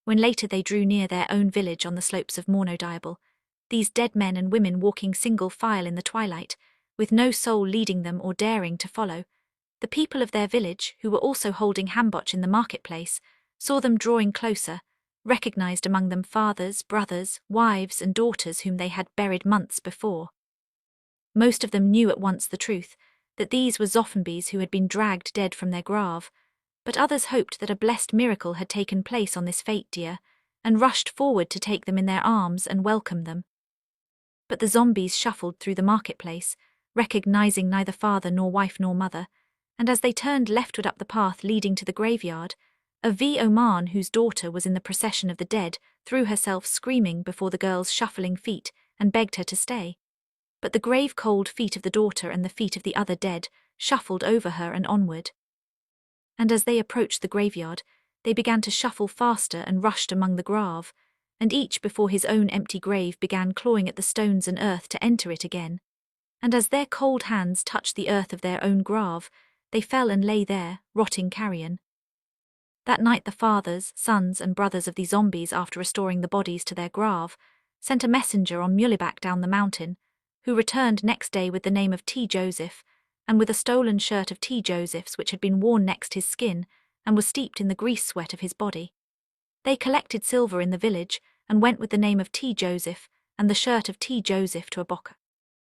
When later they drew near their own village on the slopes of Mornodiable, these dead men and women walking single file in the twilight, with no soul leading them or daring to follow, the people of their village, who were also holding hambotch in the marketplace, saw them drawing closer, recognized among them fathers, brothers, wives and daughters whom they had buried months before. Most of them knew at once the truth, that these were zombies who had been dragged dead from their grave, but others hoped that a blessed miracle had taken place on this fete year, and rushed forward to take them in their arms and welcome them. But the zombies shuffled through the marketplace, recognizing neither father nor wife nor mother, and as they turned leftward up the path leading to the graveyard, a V. Oman, whose daughter was in the procession of the dead, threw herself screaming before the girl's shuffling feet and begged her to stay. But the grave-cold feet of the daughter and the feet of the other dead shuffled over her and onward. And as they approached the graveyard, they began to shuffle faster and rushed among the grave, and each before his own empty grave began clawing at the stones and earth to enter it again. And as their cold hands touched the earth of their own grave, they fell and lay there, rotting carrion. That night the fathers, sons and brothers of the zombies, after restoring the bodies to their grave, sent a messenger on muleback down the mountain, who returned next day with the name of T. Joseph, and with a stolen shirt of T. Joseph's which had been worn next his skin and was steeped in the grease sweat of his body. They collected silver in the village and went with the name of T. Joseph and the shirt of T. Joseph to a boka.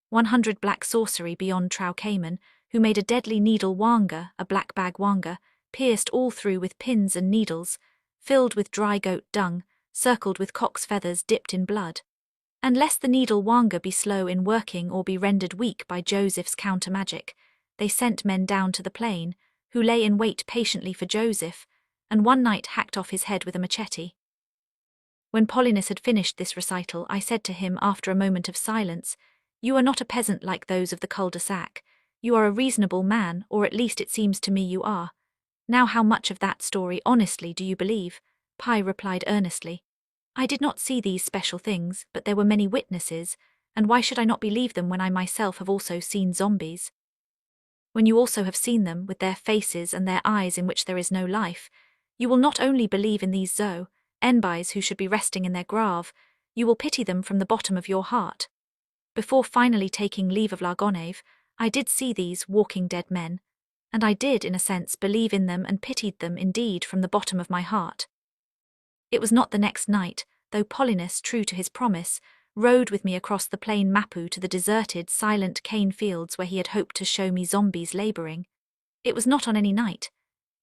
100 black sorcery beyond Traukaman, who made a deadly needle wanga, a black bag wanga, pierced all through with pins and needles, filled with dry goat dung, circled with cock's feathers dipped in blood. And lest the needle wanga be slow in working or be rendered weak by Joseph's counter-magic, they sent men down to the plain, who lay in wait patiently for Joseph, and one night hacked off his head with a machete. When Paulinus had finished this recital, I said to him after a moment of silence, "You are not a peasant like those of the cul-de-sac. You are a reasonable man, or at least it seems to me you are. Now how much of that story honestly do you believe?" Pi replied earnestly. "I did not see these special things, but there were many witnesses, and why should I not believe them when I myself have also seen zombies? When you also have seen them, with their faces and their eyes in which there is no life, you will not only believe in these Enbis who should be resting in their grave, you will pity them from the bottom of your heart. Before finally taking leave of Largonave, I did see these walking dead men, and I did, in a sense, believe in them and pitied them indeed from the bottom of my heart. It was not the next night, though Paulinus, true to his promise, rode with me across the plain Mapu to the deserted, silent cane fields where he had hoped to show me zombies labouring. It was not on any night.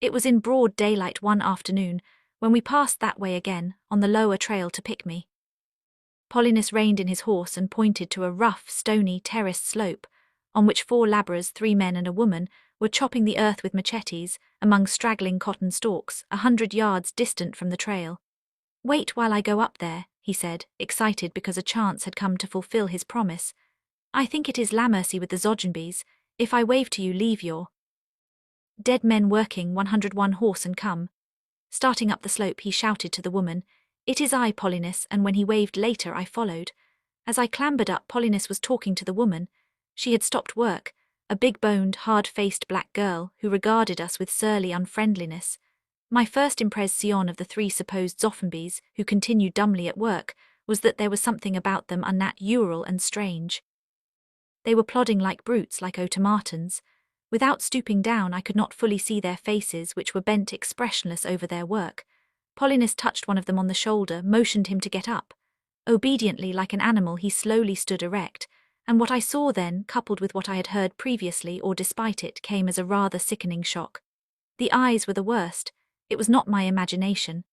It was in broad daylight one afternoon, when we passed that way again, on the lower trail to Pygmy. Paulinus reined in his horse and pointed to a rough, stony, terraced slope, on which 4 labourers, 3 men and a woman, were chopping the earth with machetes, among straggling cotton stalks, 100 yards distant from the trail. "Wait while I go up there," he said, excited because a chance had come to fulfil his promise. "I think it is la mercy with the Zogenbes. If I wave to you, leave your dead men working 101 horse and come." Starting up the slope, he shouted to the woman, "It is I, Paulinus," and when he waved later, I followed. As I clambered up, Paulinus was talking to the woman. She had stopped work, a big-boned, hard-faced black girl who regarded us with surly unfriendliness. My first impression of the 3 supposed Zoffenbys, who continued dumbly at work, was that there was something about them unnatural and strange. They were plodding like brutes, like automatons. Without stooping down, I could not fully see their faces, which were bent expressionless over their work. Paulinus touched one of them on the shoulder, motioned him to get up. Obediently, like an animal, he slowly stood erect, and what I saw then, coupled with what I had heard previously or despite it, came as a rather sickening shock. The eyes were the worst. It was not my imagination.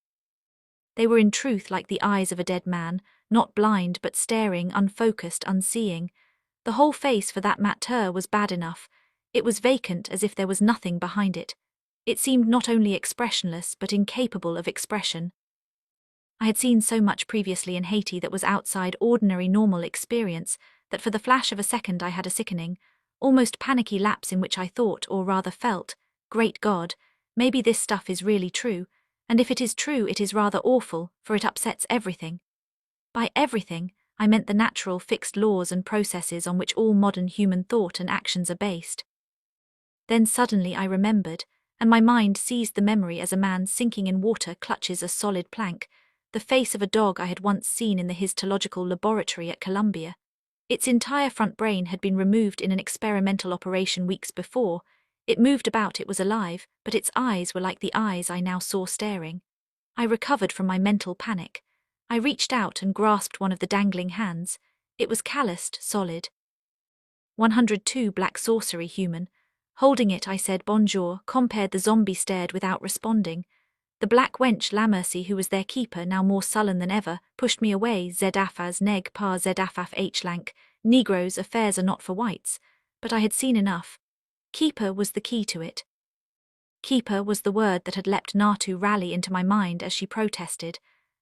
They were in truth like the eyes of a dead man, not blind but staring, unfocused, unseeing. The whole face, for that matter, was bad enough. It was vacant, as if there was nothing behind it. It seemed not only expressionless, but incapable of expression. I had seen so much previously in Haiti that was outside ordinary normal experience that for the flash of a second I had a sickening, almost panicky lapse in which I thought, or rather felt, great God, maybe this stuff is really true, and if it is true it is rather awful, for it upsets everything. By everything, I meant the natural fixed laws and processes on which all modern human thought and actions are based. Then suddenly I remembered, and my mind seized the memory as a man sinking in water clutches a solid plank, the face of a dog I had once seen in the histological laboratory at Columbia. Its entire front brain had been removed in an experimental operation weeks before. It moved about, it was alive, but its eyes were like the eyes I now saw staring. I recovered from my mental panic. I reached out and grasped one of the dangling hands. It was calloused, solid. 102 Black Sorcery Human. Holding it, I said bonjour. Compared, the zombie stared without responding. The black wench Lamercy, who was their keeper, now more sullen than ever, pushed me away. Zafaz neg par Zafaf h lank. Negroes' affairs are not for whites. But I had seen enough. Keeper was the key to it. Keeper was the word that had leapt Natu Rally into my mind as she protested,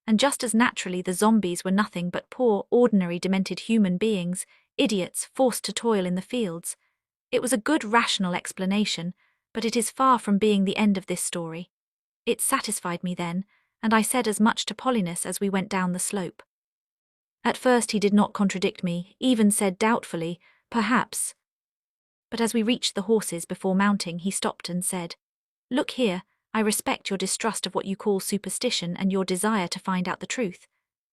and just as naturally the zombies were nothing but poor, ordinary, demented human beings, idiots forced to toil in the fields. It was a good rational explanation, but it is far from being the end of this story. It satisfied me then, and I said as much to Polynus as we went down the slope. At first he did not contradict me, even said doubtfully, perhaps. But as we reached the horses before mounting, he stopped and said, "Look here, I respect your distrust of what you call superstition and your desire to find out the truth.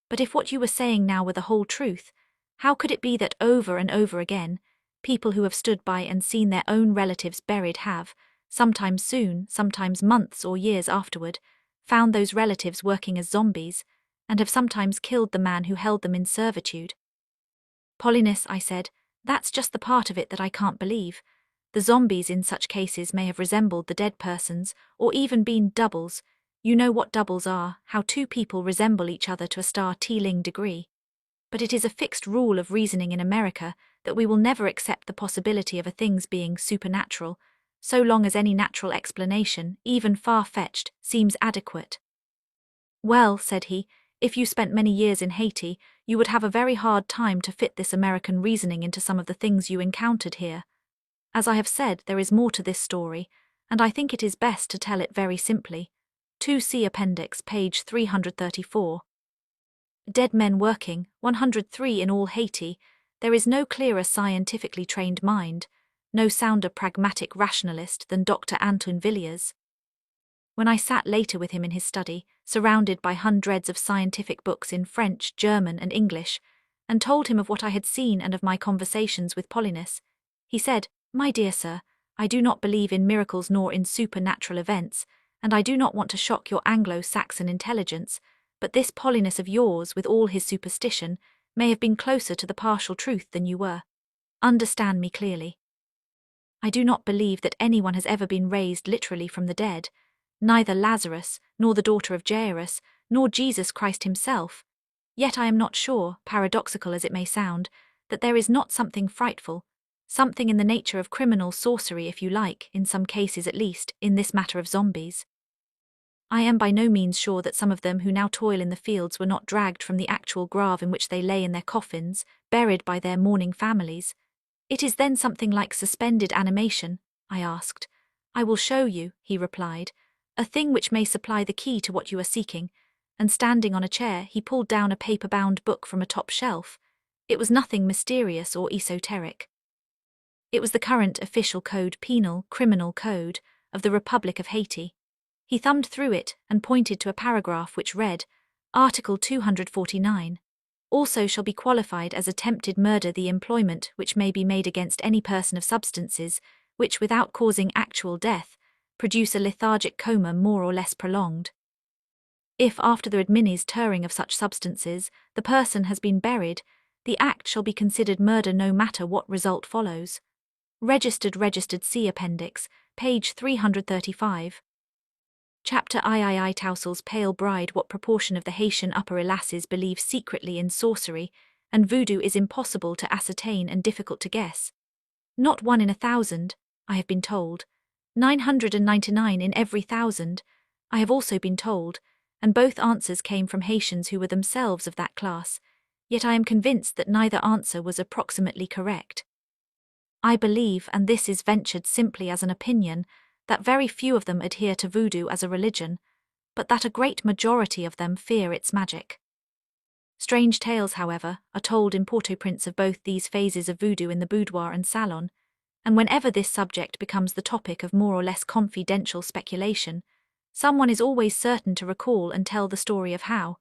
But if what you were saying now were the whole truth, how could it be that over and over again, people who have stood by and seen their own relatives buried have, sometimes soon, sometimes months or years afterward, found those relatives working as zombies, and have sometimes killed the man who held them in servitude?" "Polynus," I said, "that's just the part of it that I can't believe. The zombies in such cases may have resembled the dead persons, or even been doubles. You know what doubles are, how two people resemble each other to a startling degree. But it is a fixed rule of reasoning in America that we will never accept the possibility of a thing's being supernatural, so long as any natural explanation, even far-fetched, seems adequate." "Well," said he, "if you spent many years in Haiti, you would have a very hard time to fit this American reasoning into some of the things you encountered here. As I have said, there is more to this story, and I think it is best to tell it very simply. 2C Appendix, page 334. Dead men working, 103 in all Haiti. There is no clearer scientifically trained mind, no sounder pragmatic rationalist than Dr. Antoine Villiers. When I sat later with him in his study, surrounded by hundreds of scientific books in French, German, and English, and told him of what I had seen and of my conversations with Polynus, he said, "My dear sir, I do not believe in miracles nor in supernatural events, and I do not want to shock your Anglo-Saxon intelligence, but this Polynus of yours, with all his superstition, may have been closer to the partial truth than you were. Understand me clearly. I do not believe that anyone has ever been raised literally from the dead, neither Lazarus, nor the daughter of Jairus, nor Jesus Christ himself. Yet I am not sure, paradoxical as it may sound, that there is not something frightful, something in the nature of criminal sorcery, if you like, in some cases at least, in this matter of zombies. I am by no means sure that some of them who now toil in the fields were not dragged from the actual grave in which they lay in their coffins, buried by their mourning families. It is then something like suspended animation?" I asked. "I will show you," he replied, "a thing which may supply the key to what you are seeking," and standing on a chair, he pulled down a paper-bound book from a top shelf. It was nothing mysterious or esoteric. It was the current official code, penal, criminal code, of the Republic of Haiti. He thumbed through it and pointed to a paragraph which read, Article 249. Also shall be qualified as attempted murder the employment which may be made against any person of substances which, without causing actual death, produce a lethargic coma more or less prolonged. If, after the administering of such substances, the person has been buried, the act shall be considered murder no matter what result follows. Registered C Appendix, page 335. Chapter III Tousel's Pale Bride. What proportion of the Haitian upper classes believe secretly in sorcery, and voodoo is impossible to ascertain and difficult to guess. Not 1 in 1,000, I have been told. 999 in every 1,000, I have also been told, and both answers came from Haitians who were themselves of that class, yet I am convinced that neither answer was approximately correct. I believe, and this is ventured simply as an opinion, that very few of them adhere to voodoo as a religion, but that a great majority of them fear its magic. Strange tales, however, are told in Port-au-Prince of both these phases of voodoo in the boudoir and salon, and whenever this subject becomes the topic of more or less confidential speculation, someone is always certain to recall and tell the story of how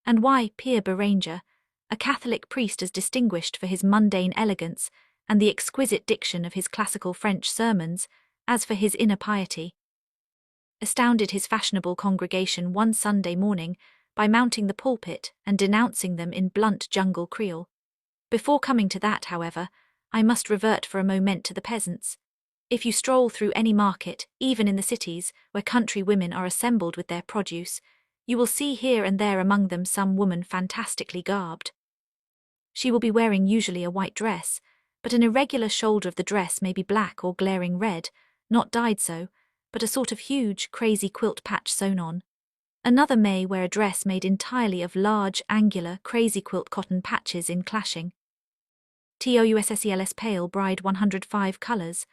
and why Pierre Beranger, a Catholic priest as distinguished for his mundane elegance and the exquisite diction of his classical French sermons as for his inner piety, astounded his fashionable congregation one Sunday morning by mounting the pulpit and denouncing them in blunt jungle Creole. Before coming to that, however, I must revert for a moment to the peasants. If you stroll through any market, even in the cities, where country women are assembled with their produce, you will see here and there among them some woman fantastically garbed. She will be wearing usually a white dress, but an irregular shoulder of the dress may be black or glaring red, not dyed so, but a sort of huge, crazy quilt patch sewn on. Another may wear a dress made entirely of large, angular, crazy quilt cotton patches in clashing TOUSSELS pale bride 105 colours,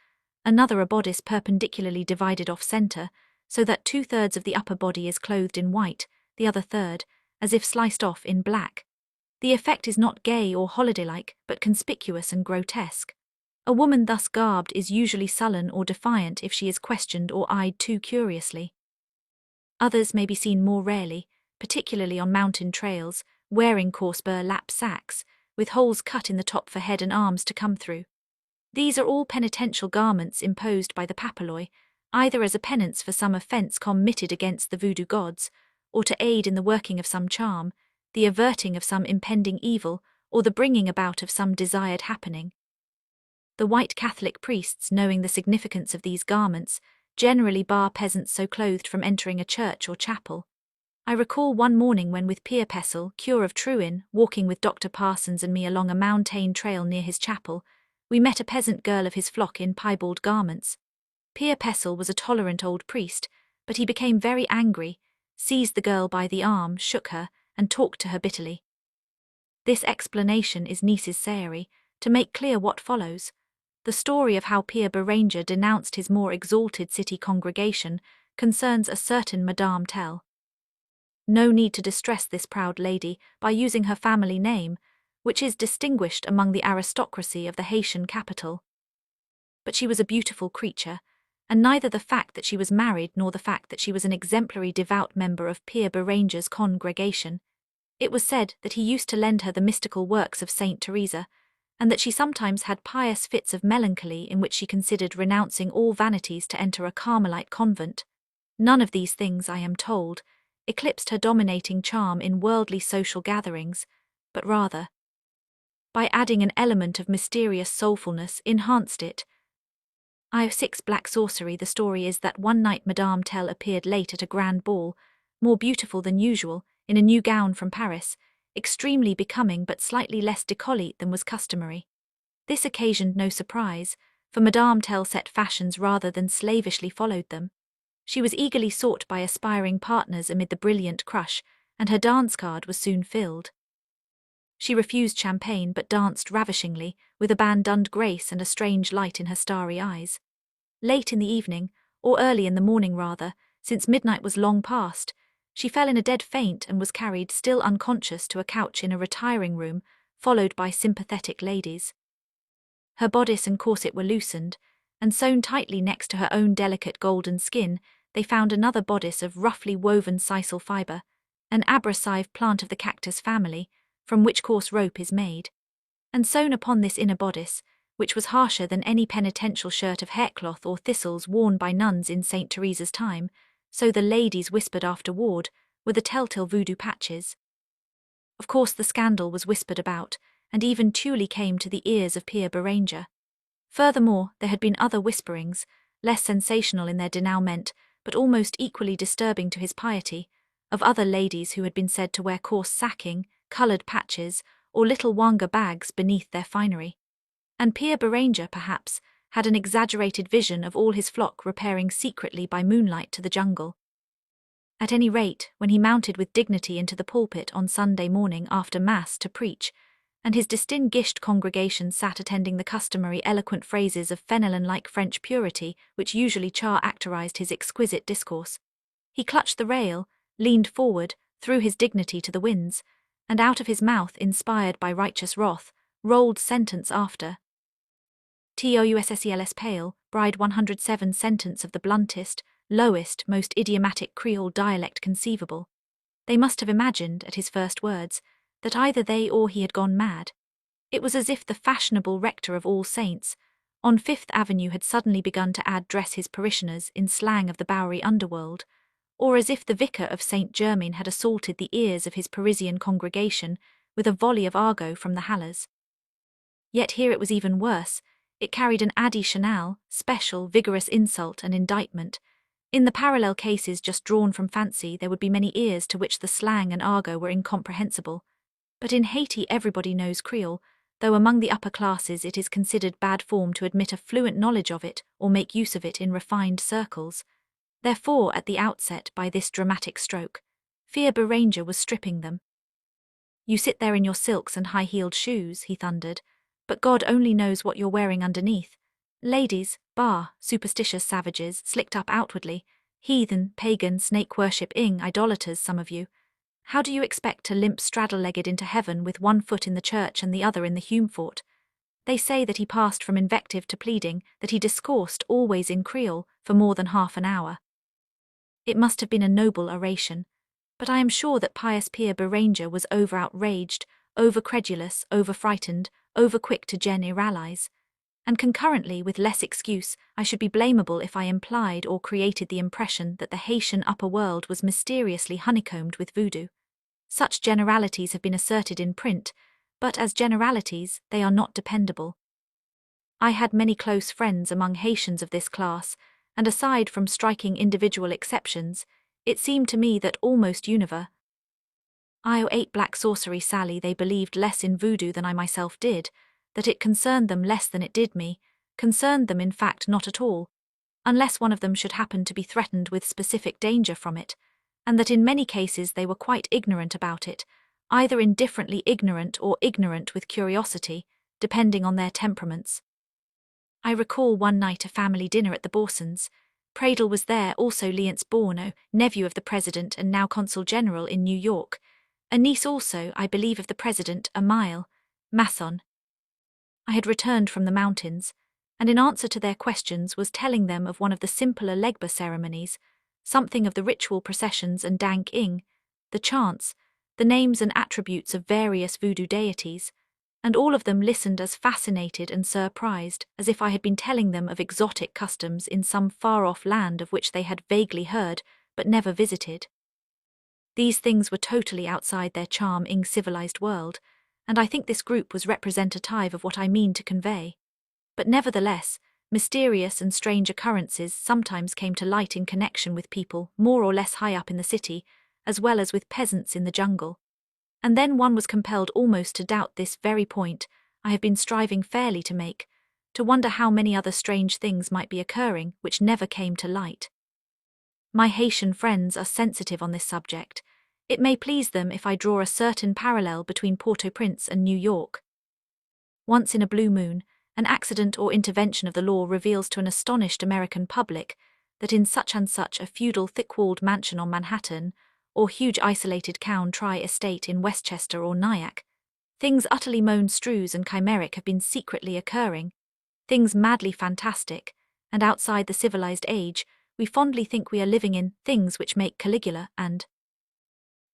another a bodice perpendicularly divided off-centre, so that 2/3 of the upper body is clothed in white, the other third, as if sliced off in black. The effect is not gay or holiday-like, but conspicuous and grotesque. A woman thus garbed is usually sullen or defiant if she is questioned or eyed too curiously. Others may be seen more rarely, particularly on mountain trails, wearing coarse burlap sacks, with holes cut in the top for head and arms to come through. These are all penitential garments imposed by the papaloi, either as a penance for some offence committed against the voodoo gods, or to aid in the working of some charm, the averting of some impending evil, or the bringing about of some desired happening. The white Catholic priests, knowing the significance of these garments, generally bar peasants so clothed from entering a church or chapel. I recall one morning when with Pierre Pessel, cure of Truin, walking with Dr. Parsons and me along a mountain trail near his chapel, we met a peasant girl of his flock in piebald garments. Pierre Pessel was a tolerant old priest, but he became very angry, seized the girl by the arm, shook her, and talked to her bitterly. This explanation is necessary to make clear what follows. The story of how Pierre Beranger denounced his more exalted city congregation concerns a certain Madame Tell. No need to distress this proud lady by using her family name, which is distinguished among the aristocracy of the Haitian capital. But she was a beautiful creature, and neither the fact that she was married nor the fact that she was an exemplary devout member of Pierre Beranger's congregation. It was said that he used to lend her the mystical works of Saint Teresa, and that she sometimes had pious fits of melancholy in which she considered renouncing all vanities to enter a Carmelite convent. None of these things, I am told, eclipsed her dominating charm in worldly social gatherings, but rather, by adding an element of mysterious soulfulness, enhanced it. I-6 Black Sorcery. The story is that one night Madame Tell appeared late at a grand ball, more beautiful than usual, in a new gown from Paris, extremely becoming but slightly less décolleté than was customary. This occasioned no surprise, for Madame Tell set fashions rather than slavishly followed them. She was eagerly sought by aspiring partners amid the brilliant crush, and her dance card was soon filled. She refused champagne but danced ravishingly, with abandoned grace and a strange light in her starry eyes. Late in the evening, or early in the morning rather, since midnight was long past, she fell in a dead faint and was carried still unconscious to a couch in a retiring room, followed by sympathetic ladies. Her bodice and corset were loosened, and sewn tightly next to her own delicate golden skin, they found another bodice of roughly woven sisal fibre, an abrasive plant of the cactus family, from which coarse rope is made. And sewn upon this inner bodice, which was harsher than any penitential shirt of haircloth or thistles worn by nuns in St. Teresa's time, so the ladies whispered afterward, were the telltale voodoo patches. Of course the scandal was whispered about, and even duly came to the ears of Pierre Beranger. Furthermore, there had been other whisperings, less sensational in their denouement, but almost equally disturbing to his piety, of other ladies who had been said to wear coarse sacking, coloured patches, or little wanga bags beneath their finery. And Pierre Beranger, perhaps, had an exaggerated vision of all his flock repairing secretly by moonlight to the jungle. At any rate, when he mounted with dignity into the pulpit on Sunday morning after Mass to preach, and his distinguished congregation sat attending the customary eloquent phrases of Fenelon-like French purity which usually characterized his exquisite discourse, he clutched the rail, leaned forward, threw his dignity to the winds, and out of his mouth, inspired by righteous wrath, rolled sentence after TOUSSELS Pale, Bride 107 sentence of the bluntest, lowest, most idiomatic Creole dialect conceivable. They must have imagined, at his first words, that either they or he had gone mad. It was as if the fashionable rector of All Saints on Fifth Avenue had suddenly begun to address his parishioners in slang of the Bowery underworld, or as if the vicar of St. Germain had assaulted the ears of his Parisian congregation with a volley of argot from the Halles. Yet here it was even worse. It carried an additional, special, vigorous insult and indictment. In the parallel cases just drawn from fancy, there would be many ears to which the slang and argot were incomprehensible. But in Haiti everybody knows Creole, though among the upper classes it is considered bad form to admit a fluent knowledge of it or make use of it in refined circles. Therefore, at the outset, by this dramatic stroke, Pierre Beranger was stripping them. "You sit there in your silks and high-heeled shoes," he thundered, "but God only knows what you're wearing underneath. Ladies, superstitious savages, slicked up outwardly, heathen, pagan, snake-worshipping idolaters, some of you. How do you expect to limp straddle-legged into heaven with one foot in the church and the other in the Hume fort?" They say that he passed from invective to pleading, that he discoursed always in Creole for more than half an hour. It must have been a noble oration, but I am sure that pious Pierre Beranger was over-outraged, over-credulous, over-frightened, over-quick to generalize, and concurrently, with less excuse, I should be blamable if I implied or created the impression that the Haitian upper world was mysteriously honeycombed with voodoo. Such generalities have been asserted in print, but as generalities, they are not dependable. I had many close friends among Haitians of this class, and aside from striking individual exceptions, it seemed to me that almost I ate black sorcery Sally they believed less in voodoo than I myself did, that it concerned them less than it did me, concerned them in fact not at all, unless one of them should happen to be threatened with specific danger from it, and that in many cases they were quite ignorant about it, either indifferently ignorant or ignorant with curiosity, depending on their temperaments. I recall one night a family dinner at the Borsons. Pradle was there, also Leonce Bourneau, nephew of the President and now Consul General in New York, a niece also, I believe, of the President, Amile, Masson. I had returned from the mountains, and in answer to their questions was telling them of one of the simpler Legba ceremonies, something of the ritual processions and dank-ing, the chants, the names and attributes of various voodoo deities, and all of them listened as fascinated and surprised as if I had been telling them of exotic customs in some far-off land of which they had vaguely heard but never visited. These things were totally outside their charming civilized world, and I think this group was representative of what I mean to convey. But nevertheless, mysterious and strange occurrences sometimes came to light in connection with people more or less high up in the city, as well as with peasants in the jungle. And then one was compelled almost to doubt this very point I have been striving fairly to make, to wonder how many other strange things might be occurring which never came to light. My Haitian friends are sensitive on this subject. It may please them if I draw a certain parallel between Port-au-Prince and New York. Once in a blue moon, an accident or intervention of the law reveals to an astonished American public that in such and such a feudal thick-walled mansion on Manhattan, or huge isolated country estate in Westchester or Nyack, things utterly monstrous and chimeric have been secretly occurring, things madly fantastic, and outside the civilized age, we fondly think we are living in things which make Caligula and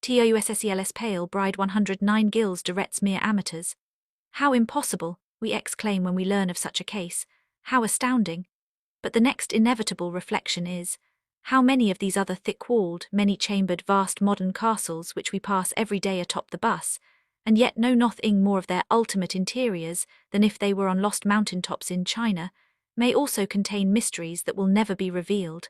TOUSSELS Pale Bride 109 Gilles de Retz mere amateurs. How impossible, we exclaim when we learn of such a case, how astounding. But the next inevitable reflection is, how many of these other thick-walled, many-chambered, vast modern castles which we pass every day atop the bus, and yet know nothing more of their ultimate interiors than if they were on lost mountain-tops in China, may also contain mysteries that will never be revealed.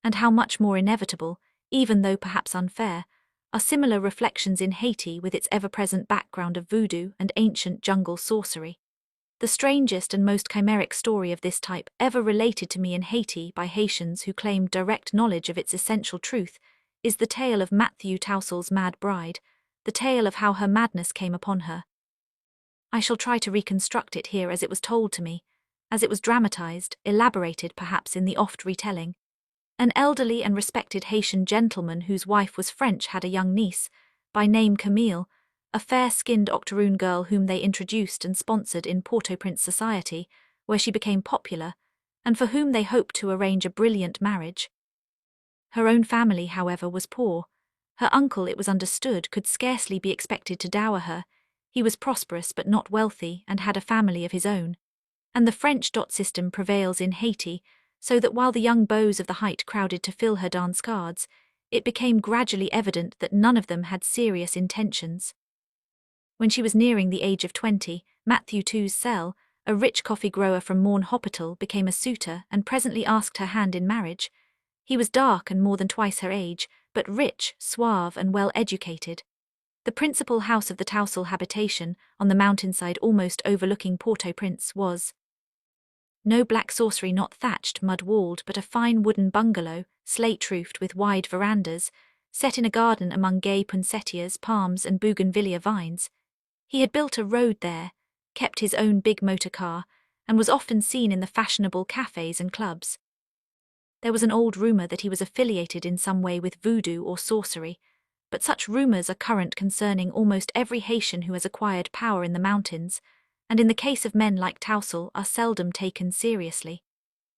And how much more inevitable, even though perhaps unfair, are similar reflections in Haiti with its ever-present background of voodoo and ancient jungle sorcery. The strangest and most chimeric story of this type ever related to me in Haiti by Haitians who claimed direct knowledge of its essential truth is the tale of Matthew Towsel's mad bride, the tale of how her madness came upon her. I shall try to reconstruct it here as it was told to me, as it was dramatized, elaborated perhaps in the oft retelling. An elderly and respected Haitian gentleman whose wife was French had a young niece, by name Camille, a fair-skinned octoroon girl whom they introduced and sponsored in Port-au-Prince society, where she became popular, and for whom they hoped to arrange a brilliant marriage. Her own family, however, was poor. Her uncle, it was understood, could scarcely be expected to dower her. He was prosperous but not wealthy and had a family of his own. And the French dot system prevails in Haiti, so that while the young beaux of the height crowded to fill her dance cards, it became gradually evident that none of them had serious intentions. When she was nearing the age of 20, Matthew Towsel, a rich coffee grower from Morne Hospital, became a suitor and presently asked her hand in marriage. He was dark and more than twice her age, but rich, suave, and well-educated. The principal house of the Towsel habitation, on the mountainside almost overlooking Port-au-Prince, was no black sorcery, not thatched, mud-walled, but a fine wooden bungalow, slate-roofed with wide verandas, set in a garden among gay poinsettias, palms, and bougainvillea vines. He had built a road there, kept his own big motor car, and was often seen in the fashionable cafes and clubs. There was an old rumor that he was affiliated in some way with voodoo or sorcery, but such rumors are current concerning almost every Haitian who has acquired power in the mountains, and in the case of men like Towsel are seldom taken seriously.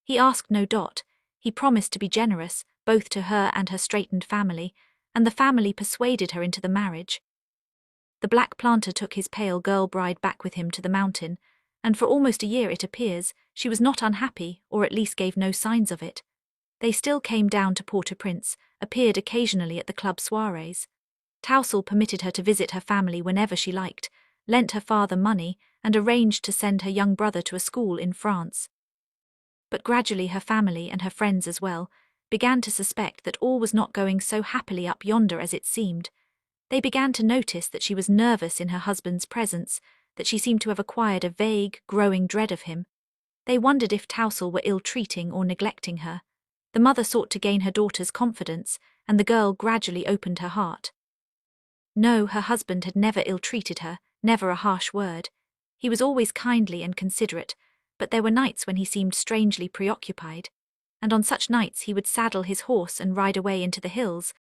He asked no dot, he promised to be generous, both to her and her straitened family, and the family persuaded her into the marriage. The black planter took his pale girl bride back with him to the mountain, and for almost a year, it appears, she was not unhappy, or at least gave no signs of it. They still came down to Port-au-Prince, appeared occasionally at the club soirees. Towsel permitted her to visit her family whenever she liked, lent her father money, and arranged to send her young brother to a school in France. But gradually her family, and her friends as well, began to suspect that all was not going so happily up yonder as it seemed. They began to notice that she was nervous in her husband's presence, that she seemed to have acquired a vague, growing dread of him. They wondered if Towsel were ill-treating or neglecting her. The mother sought to gain her daughter's confidence, and the girl gradually opened her heart. No, her husband had never ill-treated her, never a harsh word. He was always kindly and considerate, but there were nights when he seemed strangely preoccupied, and on such nights he would saddle his horse and ride away into the hills,